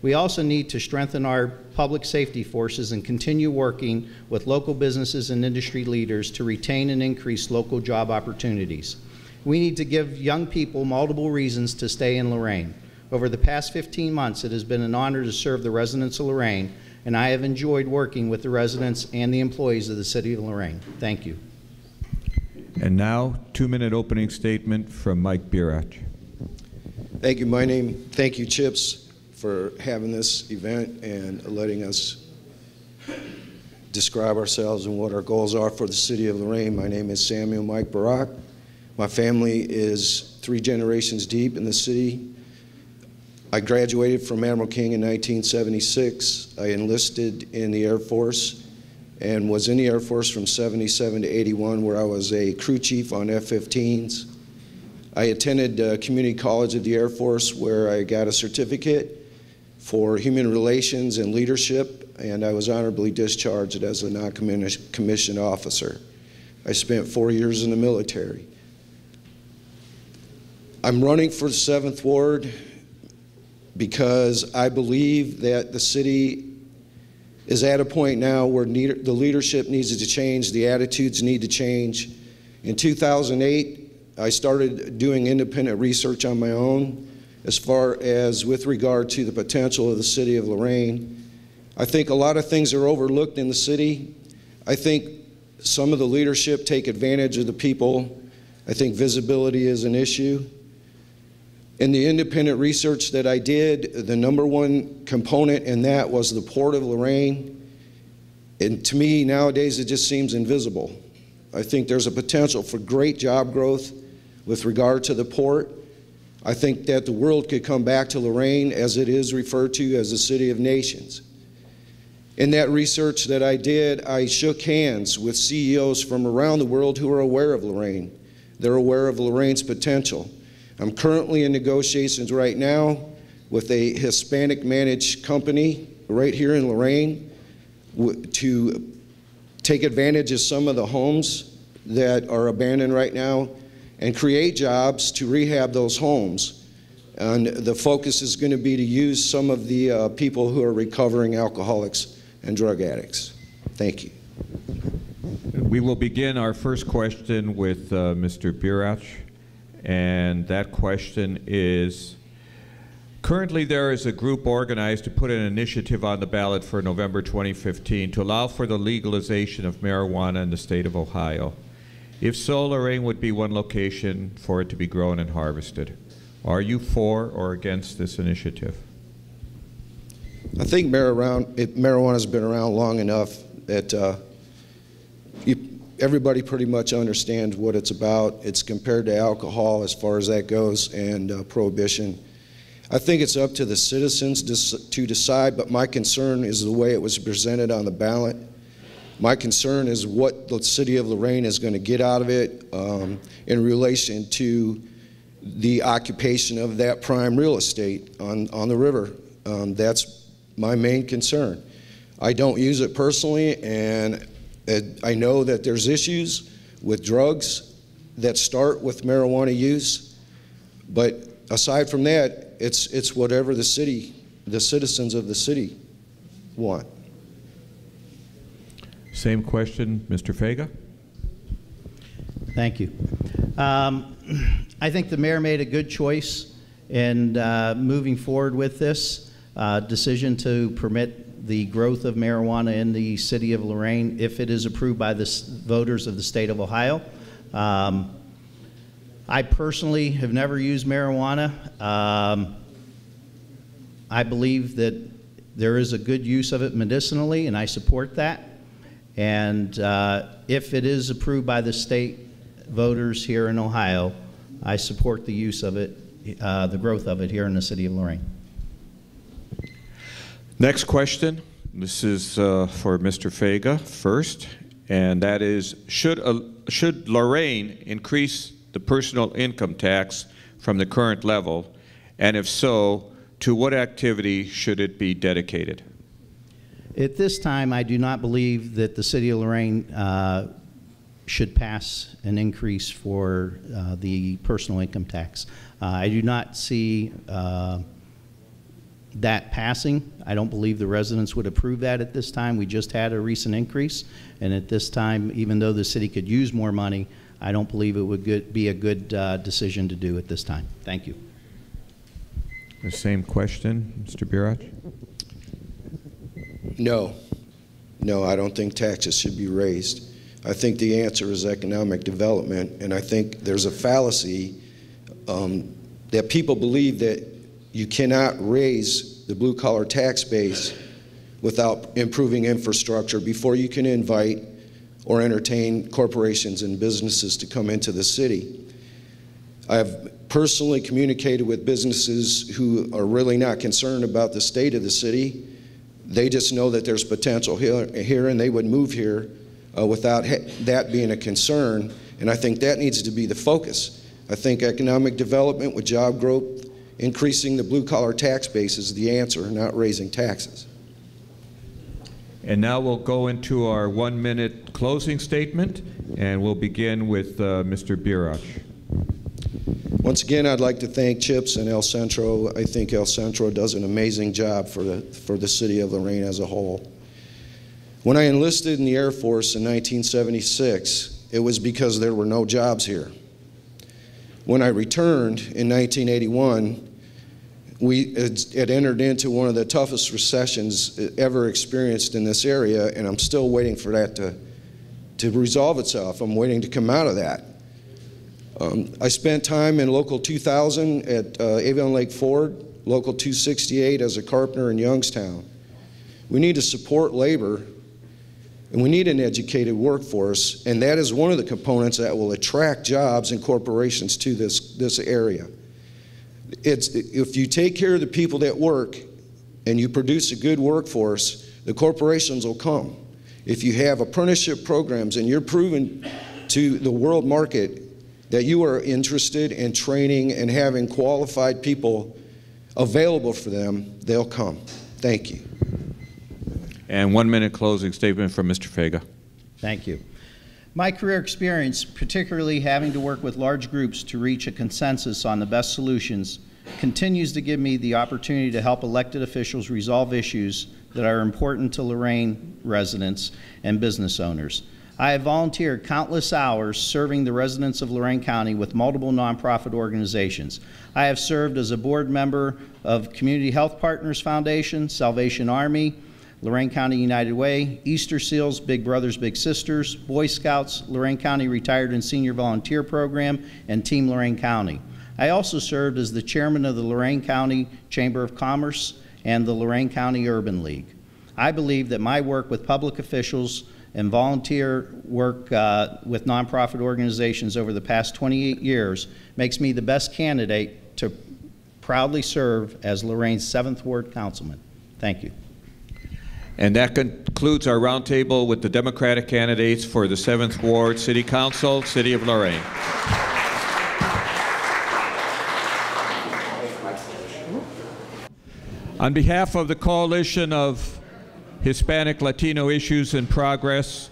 We also need to strengthen our public safety forces and continue working with local businesses and industry leaders to retain and increase local job opportunities. We need to give young people multiple reasons to stay in Lorain. Over the past 15 months, it has been an honor to serve the residents of Lorain, and I have enjoyed working with the residents and the employees of the City of Lorain. Thank you. And now, 2-minute opening statement from Mike Birach. Thank you. Thank you, CHIPS, for having this event and letting us describe ourselves and what our goals are for the City of Lorain. My name is Samuel Mike Birach. My family is 3 generations deep in the city. I graduated from Admiral King in 1976. I enlisted in the Air Force and was in the Air Force from 77 to 81, where I was a crew chief on F-15s. I attended Community College of the Air Force, where I got a certificate for human relations and leadership, and I was honorably discharged as a non-commissioned officer. I spent 4 years in the military. I'm running for the 7th Ward because I believe that the city is at a point now where the leadership needs to change, the attitudes need to change. In 2008, I started doing independent research on my own as far as with regard to the potential of the City of Lorain. I think a lot of things are overlooked in the city. I think some of the leadership take advantage of the people. I think visibility is an issue. In the independent research that I did, the #1 component in that was the Port of Lorain. And to me, nowadays, it just seems invisible. I think there's a potential for great job growth with regard to the port. I think that the world could come back to Lorain, as it is referred to as the City of Nations. In that research that I did, I shook hands with CEOs from around the world who are aware of Lorain. They're aware of Lorain's potential. I'm currently in negotiations right now with a Hispanic managed company right here in Lorain to take advantage of some of the homes that are abandoned right now and create jobs to rehab those homes. And the focus is going to be to use some of the people who are recovering alcoholics and drug addicts. Thank you. We will begin our first question with Mr. Birach. And that question is, currently there is a group organized to put an initiative on the ballot for November 2015 to allow for the legalization of marijuana in the state of Ohio. If so, Lorain would be one location for it to be grown and harvested. Are you for or against this initiative? I think marijuana has been around long enough that everybody pretty much understands what it's about. It's compared to alcohol as far as that goes, and prohibition. I think it's up to the citizens to decide, but my concern is the way it was presented on the ballot. My concern is what the City of Lorain is going to get out of it in relation to the occupation of that prime real estate on the river. That's my main concern. I don't use it personally, and I know that there's issues with drugs that start with marijuana use, but aside from that, it's whatever the citizens of the city want. Same question, Mr. Fega. Thank you. I think the mayor made a good choice in moving forward with this decision to permit the growth of marijuana in the city of Lorain if it is approved by the voters of the state of Ohio. I personally have never used marijuana. I believe that there is a good use of it medicinally, and I support that. And if it is approved by the state voters here in Ohio, I support the use of it, the growth of it here in the city of Lorain. Next question. This is for Mr. Fega first, and that is, should Lorain increase the personal income tax from the current level, and if so, to what activity should it be dedicated? At this time, I do not believe that the city of Lorain should pass an increase for the personal income tax. I do not see that passing. I don't believe the residents would approve that at this time. We just had a recent increase, and at this time, even though the city could use more money, I don't believe it would be a good decision to do at this time. Thank you. The same question, Mr. Birach? No. No, I don't think taxes should be raised. I think the answer is economic development, and I think there's a fallacy that people believe that you cannot raise the blue-collar tax base without improving infrastructure before you can invite or entertain corporations and businesses to come into the city. I have personally communicated with businesses who are really not concerned about the state of the city. They just know that there's potential here and they would move here without that being a concern, and I think that needs to be the focus. I think economic development with job growth, increasing the blue-collar tax base is the answer, not raising taxes. And now we'll go into our 1-minute closing statement, and we'll begin with Mr. Birach. Once again, I'd like to thank CHIPS and El Centro. I think El Centro does an amazing job for the city of Lorain as a whole. When I enlisted in the Air Force in 1976, it was because there were no jobs here. When I returned in 1981, we had entered into one of the toughest recessions ever experienced in this area, and I'm still waiting for that to resolve itself. I'm waiting to come out of that. I spent time in Local 2000 at Avon Lake Ford, Local 268 as a carpenter in Youngstown. We need to support labor, and we need an educated workforce, and that is one of the components that will attract jobs and corporations to this area. If you take care of the people that work and you produce a good workforce, the corporations will come. If you have apprenticeship programs and you're proving to the world market that you are interested in training and having qualified people available for them, they'll come. Thank you. And 1-minute closing statement from Mr. Fega. Thank you. My career experience, particularly having to work with large groups to reach a consensus on the best solutions, continues to give me the opportunity to help elected officials resolve issues that are important to Lorain residents and business owners. I have volunteered countless hours serving the residents of Lorain County with multiple nonprofit organizations. I have served as a board member of Community Health Partners Foundation, Salvation Army, Lorain County United Way, Easter Seals, Big Brothers Big Sisters, Boy Scouts, Lorain County Retired and Senior Volunteer Program, and Team Lorain County. I also served as the chairman of the Lorain County Chamber of Commerce and the Lorain County Urban League. I believe that my work with public officials and volunteer work with nonprofit organizations over the past 28 years makes me the best candidate to proudly serve as Lorain's 7th Ward Councilman. Thank you. And that concludes our roundtable with the Democratic candidates for the 7th Ward City Council, City of Lorain. On behalf of the Coalition of Hispanic, Latino Issues and Progress,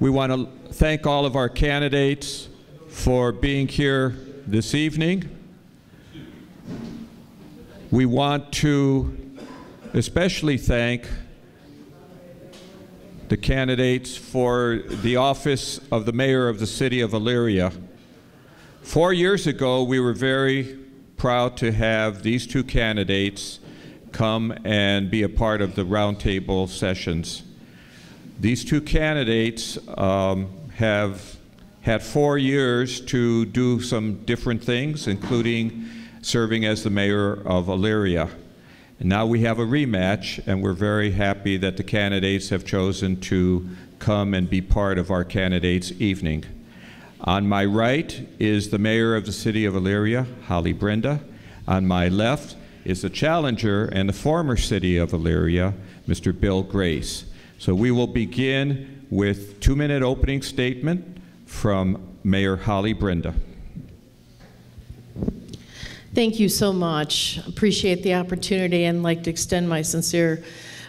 we want to thank all of our candidates for being here this evening. We want to especially thank the candidates for the office of the mayor of the city of Elyria. 4 years ago, we were very proud to have these two candidates come and be a part of the roundtable sessions. These two candidates have had 4 years to do some different things, including serving as the mayor of Elyria. And now we have a rematch, and we're very happy that the candidates have chosen to come and be part of our candidates' evening. On my right is the mayor of the city of Elyria, Holly Brenda. On my left is the challenger and the former city of Elyria, Mr. Bill Grace. So we will begin with 2-minute opening statement from Mayor Holly Brenda. Thank you so much. Appreciate the opportunity and like to extend my sincere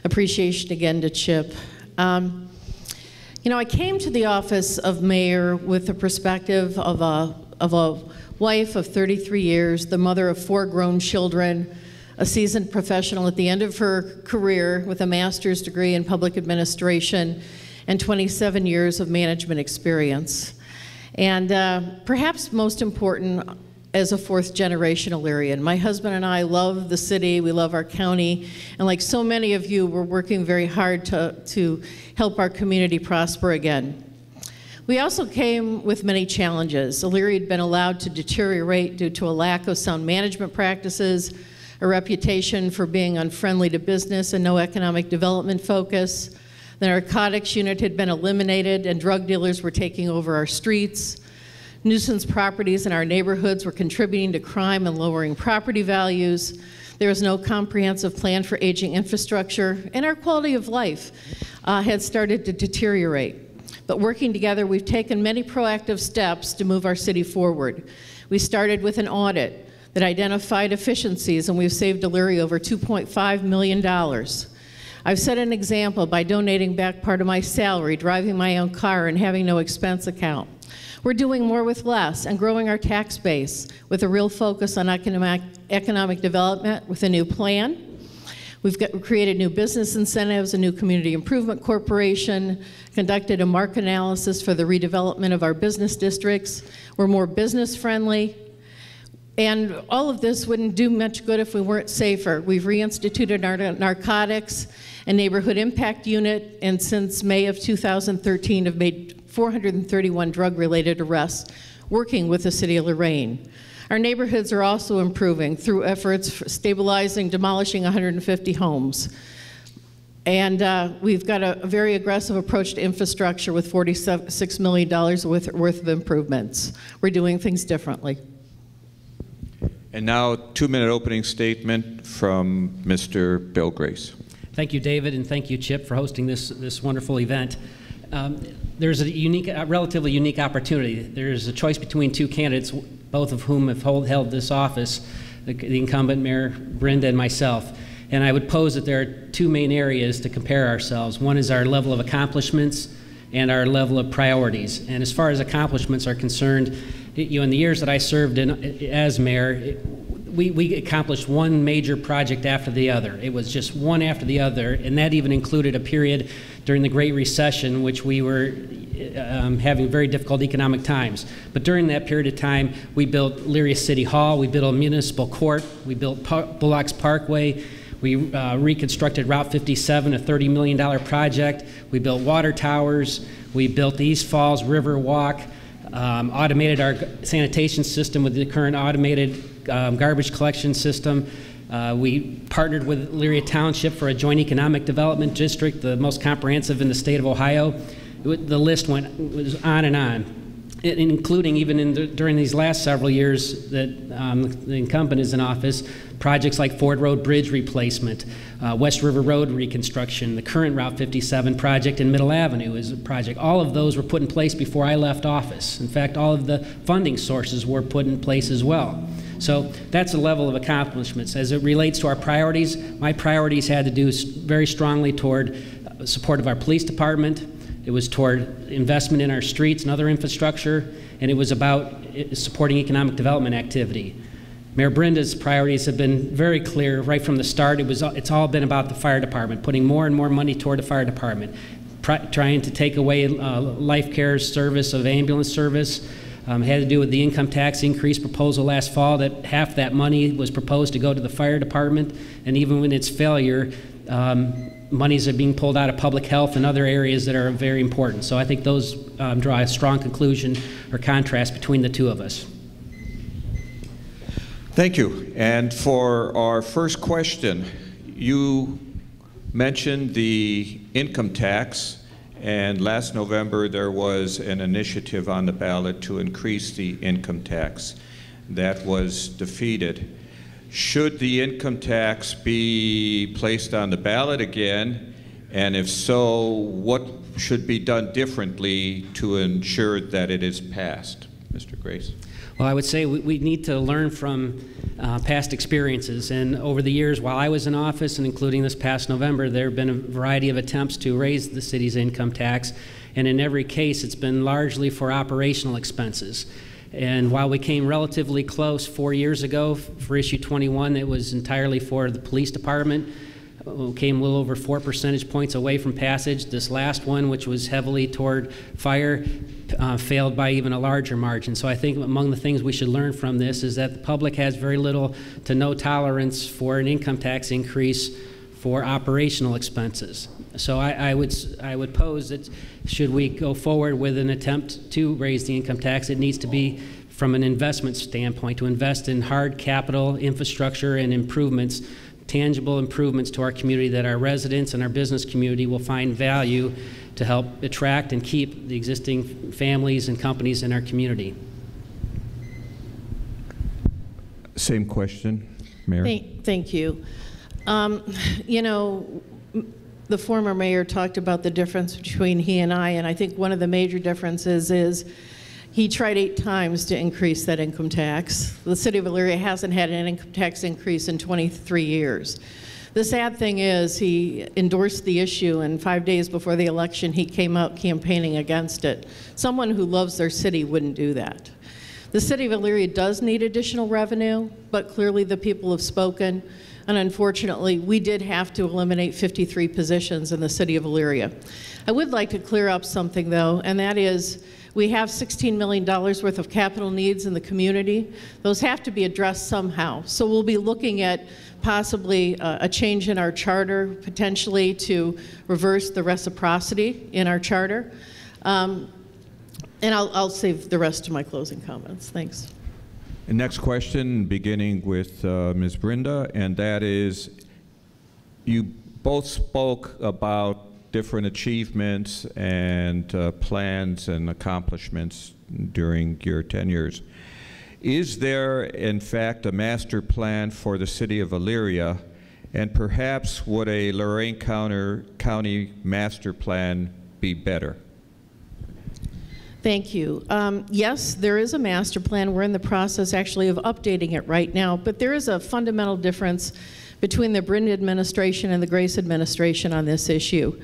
appreciation again to Chip. You know, I came to the office of mayor with the perspective of a wife of 33 years, the mother of 4 grown children, a seasoned professional at the end of her career with a master's degree in public administration and 27 years of management experience. And perhaps most important, as a fourth-generation Illyrian. My husband and I love the city, we love our county, and like so many of you, we're working very hard to help our community prosper again. We also came with many challenges. Elyria had been allowed to deteriorate due to a lack of sound management practices, a reputation for being unfriendly to business and no economic development focus. The narcotics unit had been eliminated and drug dealers were taking over our streets. Nuisance properties in our neighborhoods were contributing to crime and lowering property values. There was no comprehensive plan for aging infrastructure, and our quality of life had started to deteriorate. But working together, we've taken many proactive steps to move our city forward. We started with an audit that identified efficiencies, and we've saved Elyria over $2.5 million. I've set an example by donating back part of my salary, driving my own car, and having no expense account. We're doing more with less and growing our tax base with a real focus on economic development with a new plan. We've created new business incentives, a new community improvement corporation, conducted a market analysis for the redevelopment of our business districts. We're more business friendly. And all of this wouldn't do much good if we weren't safer. We've reinstituted our narcotics and neighborhood impact unit, and since May of 2013 have made 431 drug-related arrests, working with the city of Lorain. Our neighborhoods are also improving through efforts for stabilizing, demolishing 150 homes. And we've got a very aggressive approach to infrastructure with $46 million worth of improvements. We're doing things differently. And now, 2-minute opening statement from Mr. Bill Grace. Thank you, David, and thank you, Chip, for hosting this wonderful event. There's a relatively unique opportunity. There's a choice between two candidates, both of whom have held this office, the incumbent Mayor Brenda and myself. And I would pose that there are two main areas to compare ourselves. One is our level of accomplishments and our level of priorities. And as far as accomplishments are concerned, in the years that I served as mayor, we accomplished one major project after the other. It was just one after the other, and that even included a period during the Great Recession, which we were having very difficult economic times. But during that period of time, we built Elyria City Hall, we built a municipal court, we built Bullocks Parkway, we reconstructed Route 57, a $30 million project, we built water towers, we built the East Falls River Walk, automated our sanitation system with the current automated garbage collection system. We partnered with Elyria Township for a joint economic development district, the most comprehensive in the state of Ohio. The list was on and on, including even during these last several years that the incumbent is in office, projects like Ford Road Bridge replacement, West River Road reconstruction, the current Route 57 project in Middle Avenue is a project. All of those were put in place before I left office. In fact, all of the funding sources were put in place as well. So that's a level of accomplishments. As it relates to our priorities, my priorities had to do very strongly toward support of our police department. It was toward investment in our streets and other infrastructure, and it was about supporting economic development activity. Mayor Brenda's priorities have been very clear right from the start. It's all been about the fire department, putting more and more money toward the fire department, trying to take away Life Care's service of ambulance service. Had to do with the income tax increase proposal last fall, that half that money was proposed to go to the fire department, and even when its failure, monies are being pulled out of public health and other areas that are very important. So I think those draw a strong conclusion or contrast between the two of us. Thank you. And for our first question, you mentioned the income tax, and last November there was an initiative on the ballot to increase the income tax. That was defeated. Should the income tax be placed on the ballot again? And if so, what should be done differently to ensure that it is passed? Mr. Grace. Well, I would say we need to learn from past experiences. And over the years, while I was in office, and including this past November, there have been a variety of attempts to raise the city's income tax. And in every case, it's been largely for operational expenses. And while we came relatively close 4 years ago for issue 21, it was entirely for the police department. came a little over 4 percentage points away from passage. This last one, which was heavily toward fire, failed by even a larger margin. So I think among the things we should learn from this is that the public has very little to no tolerance for an income tax increase for operational expenses. So I would pose that should we go forward with an attempt to raise the income tax, it needs to be from an investment standpoint, to invest in hard capital infrastructure and improvements, tangible improvements to our community that our residents and our business community will find value to help attract and keep the existing families and companies in our community. Same question, Mayor. Thank you. You know, the former mayor talked about the difference between he and I think one of the major differences is he tried 8 times to increase that income tax. The city of Elyria hasn't had an income tax increase in 23 years. The sad thing is he endorsed the issue, and 5 days before the election he came out campaigning against it. Someone who loves their city wouldn't do that. The city of Elyria does need additional revenue, but clearly the people have spoken, and unfortunately we did have to eliminate 53 positions in the city of Elyria. I would like to clear up something though, and that is we have $16 million worth of capital needs in the community. Those have to be addressed somehow. So we'll be looking at possibly a change in our charter, potentially to reverse the reciprocity in our charter. And I'll save the rest to my closing comments. Thanks. And next question, beginning with Ms. Brenda, and that is, you both spoke about different achievements and plans and accomplishments during your tenures. Is there, in fact, a master plan for the city of Elyria, and perhaps would a Lorain County master plan be better? Thank you. Yes, there is a master plan. We're in the process actually of updating it right now, but there is a fundamental difference between the Brindle administration and the Grace administration on this issue.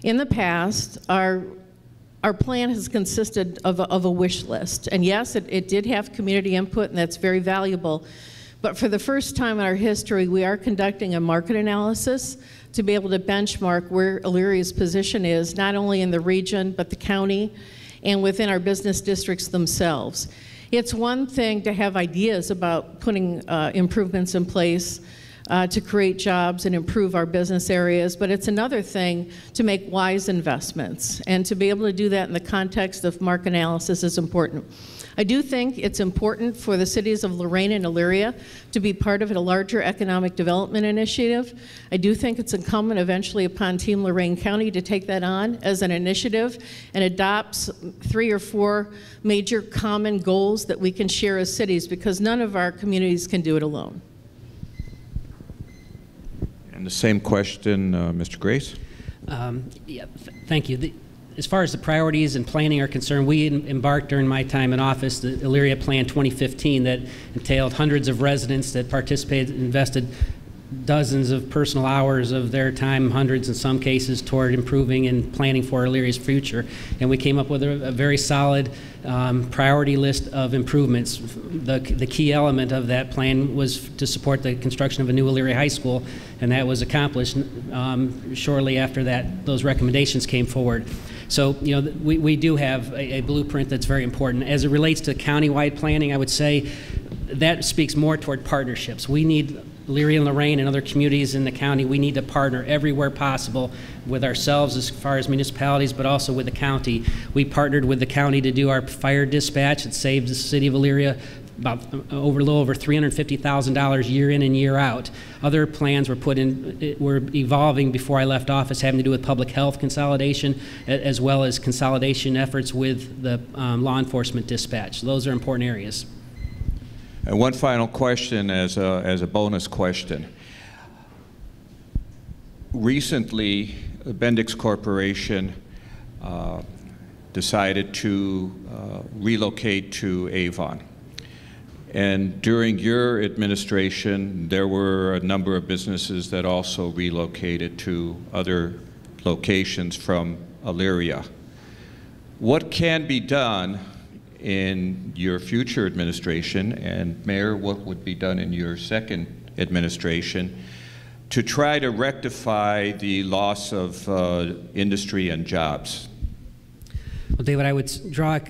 In the past, our plan has consisted of a wish list, and yes, it did have community input, and that's very valuable. But for the first time in our history, we are conducting a market analysis to be able to benchmark where Elyria's position is, not only in the region, but the county, and within our business districts themselves. It's one thing to have ideas about putting improvements in place to create jobs and improve our business areas, but it's another thing to make wise investments. And to be able to do that in the context of market analysis is important. I do think it's important for the cities of Lorain and Elyria to be part of a larger economic development initiative. I do think it's incumbent eventually upon Team Lorain County to take that on as an initiative and adopts 3 or 4 major common goals that we can share as cities, because none of our communities can do it alone. And the same question, Mr. Grace. Yeah, thank you. As far as the priorities and planning are concerned, we embarked during my time in office the Elyria Plan 2015 that entailed hundreds of residents that participated, invested dozens of personal hours of their time, hundreds in some cases, toward improving and planning for Elyria's future. And we came up with a very solid priority list of improvements. The key element of that plan was to support the construction of a new Elyria High School, and that was accomplished shortly after those recommendations came forward. So, you know, we do have a blueprint that's very important. As it relates to countywide planning, I would say that speaks more toward partnerships. We need Elyria and Lorain and other communities in the county, we need to partner everywhere possible with ourselves as far as municipalities, but also with the county. We partnered with the county to do our fire dispatch. It saved the city of Elyria about a little over $350,000 year in and year out. Other plans were evolving before I left office, having to do with public health consolidation, as well as consolidation efforts with the law enforcement dispatch. Those are important areas. And one final question as a bonus question. Recently, Bendix Corporation decided to relocate to Avon. And during your administration, there were a number of businesses that also relocated to other locations from Elyria. What can be done in your future administration, and Mayor, what would be done in your second administration to try to rectify the loss of industry and jobs? Well, David, I would draw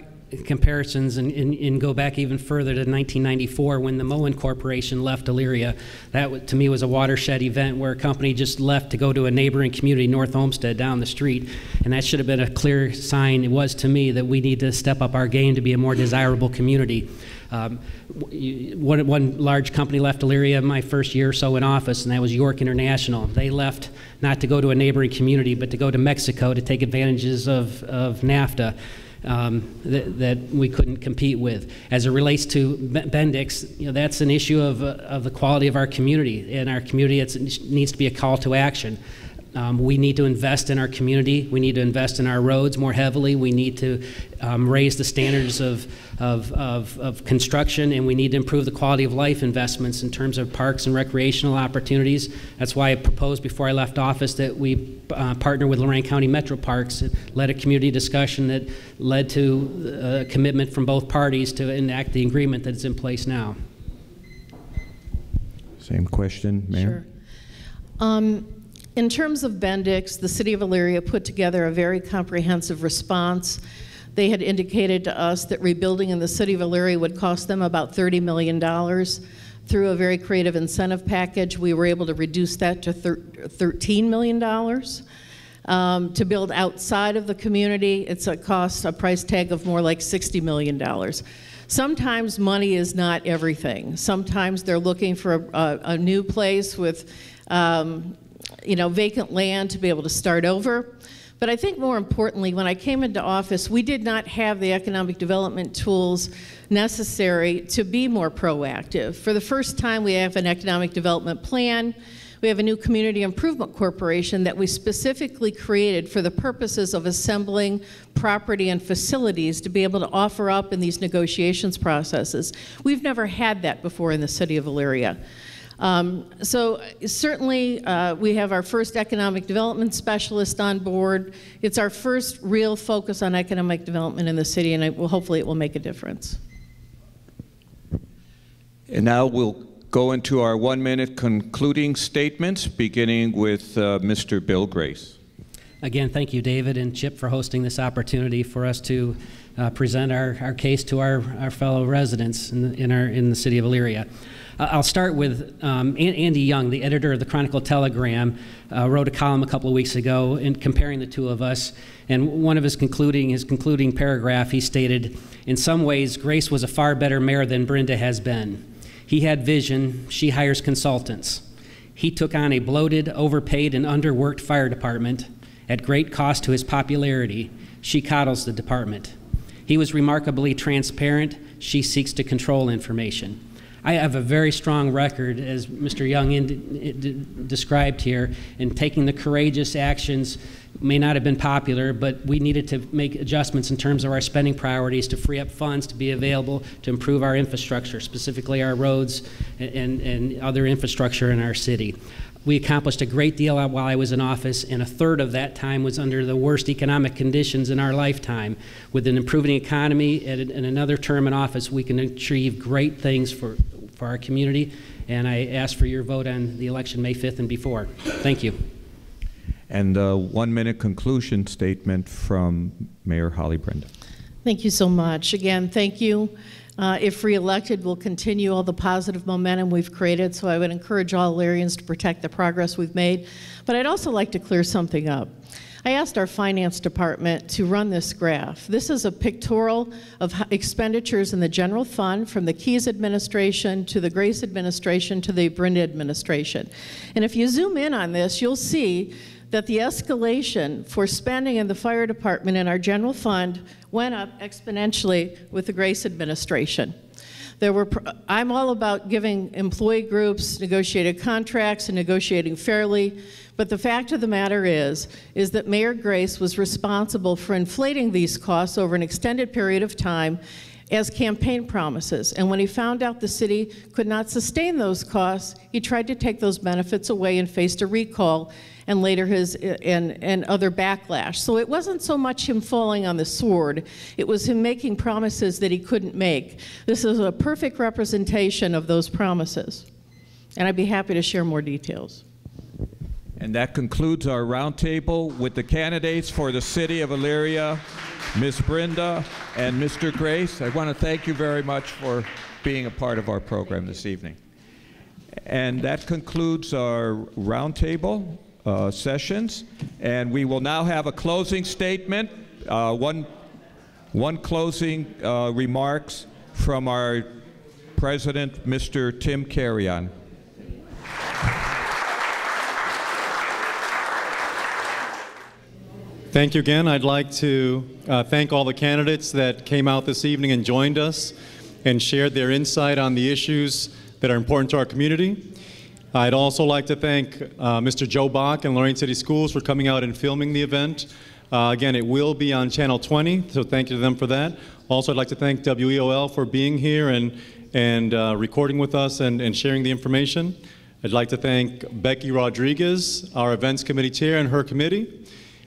comparisons and go back even further to 1994 when the Moen Corporation left Elyria. That, to me, was a watershed event where a company just left to go to a neighboring community, North Olmsted, down the street. And that should have been a clear sign, it was to me, that we need to step up our game to be a more desirable community. One large company left Elyria my first year or so in office, and that was York International. They left not to go to a neighboring community, but to go to Mexico to take advantages of NAFTA. That we couldn't compete with. As it relates to Bendix, that's an issue of the quality of our community. In our community, it needs to be a call to action. We need to invest in our community. We need to invest in our roads more heavily. We need to raise the standards of construction, and we need to improve the quality of life investments in terms of parks and recreational opportunities. That's why I proposed before I left office that we partner with Lorain County Metro Parks. It led a community discussion that led to a commitment from both parties to enact the agreement that's in place now. Same question, Mayor. Sure. In terms of Bendix, the City of Elyria put together a very comprehensive response. They had indicated to us that rebuilding in the City of Elyria would cost them about $30 million. Through a very creative incentive package, we were able to reduce that to $13 million. To build outside of the community, it's a price tag of more like $60 million. Sometimes money is not everything. Sometimes they're looking for a new place with vacant land to be able to start over. But I think more importantly, when I came into office, we did not have the economic development tools necessary to be more proactive. For the first time, we have an economic development plan. We have a new community improvement corporation that we specifically created for the purposes of assembling property and facilities to be able to offer up in these negotiations processes. We've never had that before in the City of Elyria. So certainly we have our first economic development specialist on board. It's our first real focus on economic development in the city, and hopefully it will make a difference. And now we'll go into our 1-minute concluding statements, beginning with Mr. Bill Grace. Again, thank you, David and Chip, for hosting this opportunity for us to present our case to our fellow residents in the city of Elyria. I'll start with Andy Young, the editor of the Chronicle Telegram, wrote a column a couple of weeks ago in comparing the two of us. And one of his concluding paragraph, he stated, "In some ways, Grace was a far better mayor than Brenda has been. He had vision, she hires consultants. He took on a bloated, overpaid, and underworked fire department at great cost to his popularity. She coddles the department. He was remarkably transparent, she seeks to control information." I have a very strong record, as Mr. Young described here, in taking the courageous actions. May not have been popular, but we needed to make adjustments in terms of our spending priorities to free up funds to be available to improve our infrastructure, specifically our roads and other infrastructure in our city. We accomplished a great deal while I was in office, and a third of that time was under the worst economic conditions in our lifetime. With an improving economy and another term in office, we can achieve great things for our community, and I ask for your vote on the election May 5th and before. Thank you. And a 1-minute conclusion statement from Mayor Holly Brenda. Thank you so much. Again, thank you. If reelected, we'll continue all the positive momentum we've created, so I would encourage all Elyrians to protect the progress we've made. But I'd also like to clear something up. I asked our finance department to run this graph. This is a pictorial of expenditures in the general fund from the Keyes administration to the Grace administration to the Brenda administration. And if you zoom in on this, you'll see that the escalation for spending in the fire department in our general fund went up exponentially with the Grace administration. I'm all about giving employee groups negotiated contracts and negotiating fairly, but the fact of the matter is that Mayor Grace was responsible for inflating these costs over an extended period of time as campaign promises. And when he found out the city could not sustain those costs, he tried to take those benefits away and faced a recall and later and other backlash. So it wasn't so much him falling on the sword, it was him making promises that he couldn't make. This is a perfect representation of those promises. And I'd be happy to share more details. And that concludes our roundtable with the candidates for the City of Elyria, Ms. Brenda and Mr. Grace. I want to thank you very much for being a part of our program this evening. And that concludes our roundtable sessions. And we will now have a closing statement, one closing remarks from our President, Mr. Tim Carrion. Thank you again. I'd like to thank all the candidates that came out this evening and joined us and shared their insight on the issues that are important to our community. I'd also like to thank Mr. Joe Bach and Lorain City Schools for coming out and filming the event. Again, it will be on Channel 20, so thank you to them for that. Also, I'd like to thank WEOL for being here and recording with us and sharing the information. I'd like to thank Becky Rodriguez, our Events Committee Chair, and her committee.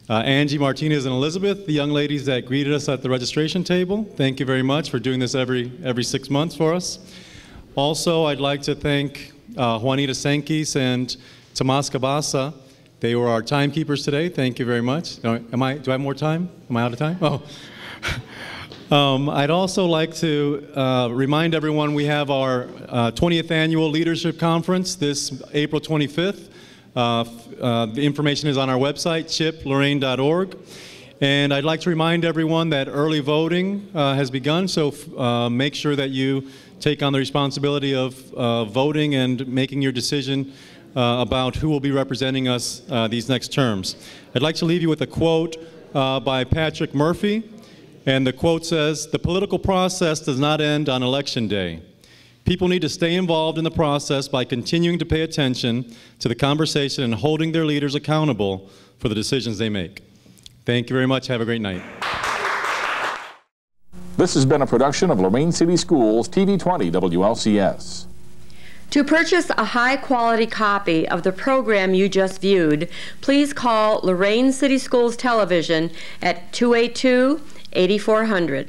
Angie Martinez and Elizabeth, the young ladies that greeted us at the registration table. Thank you very much for doing this every 6 months for us. Also, I'd like to thank Juanita Sankis and Tomas Cabasa. They were our timekeepers today. Thank you very much. Do I have more time? Am I out of time? Oh. I'd also like to remind everyone we have our 20th Annual Leadership Conference this April 25th. The information is on our website, chiplorain.org. And I'd like to remind everyone that early voting has begun, so make sure that you take on the responsibility of voting and making your decision about who will be representing us these next terms. I'd like to leave you with a quote by Patrick Murphy, and the quote says, "The political process does not end on Election Day. People need to stay involved in the process by continuing to pay attention to the conversation and holding their leaders accountable for the decisions they make." Thank you very much. Have a great night. This has been a production of Lorain City Schools TV20 WLCS. To purchase a high-quality copy of the program you just viewed, please call Lorain City Schools Television at 282-8400.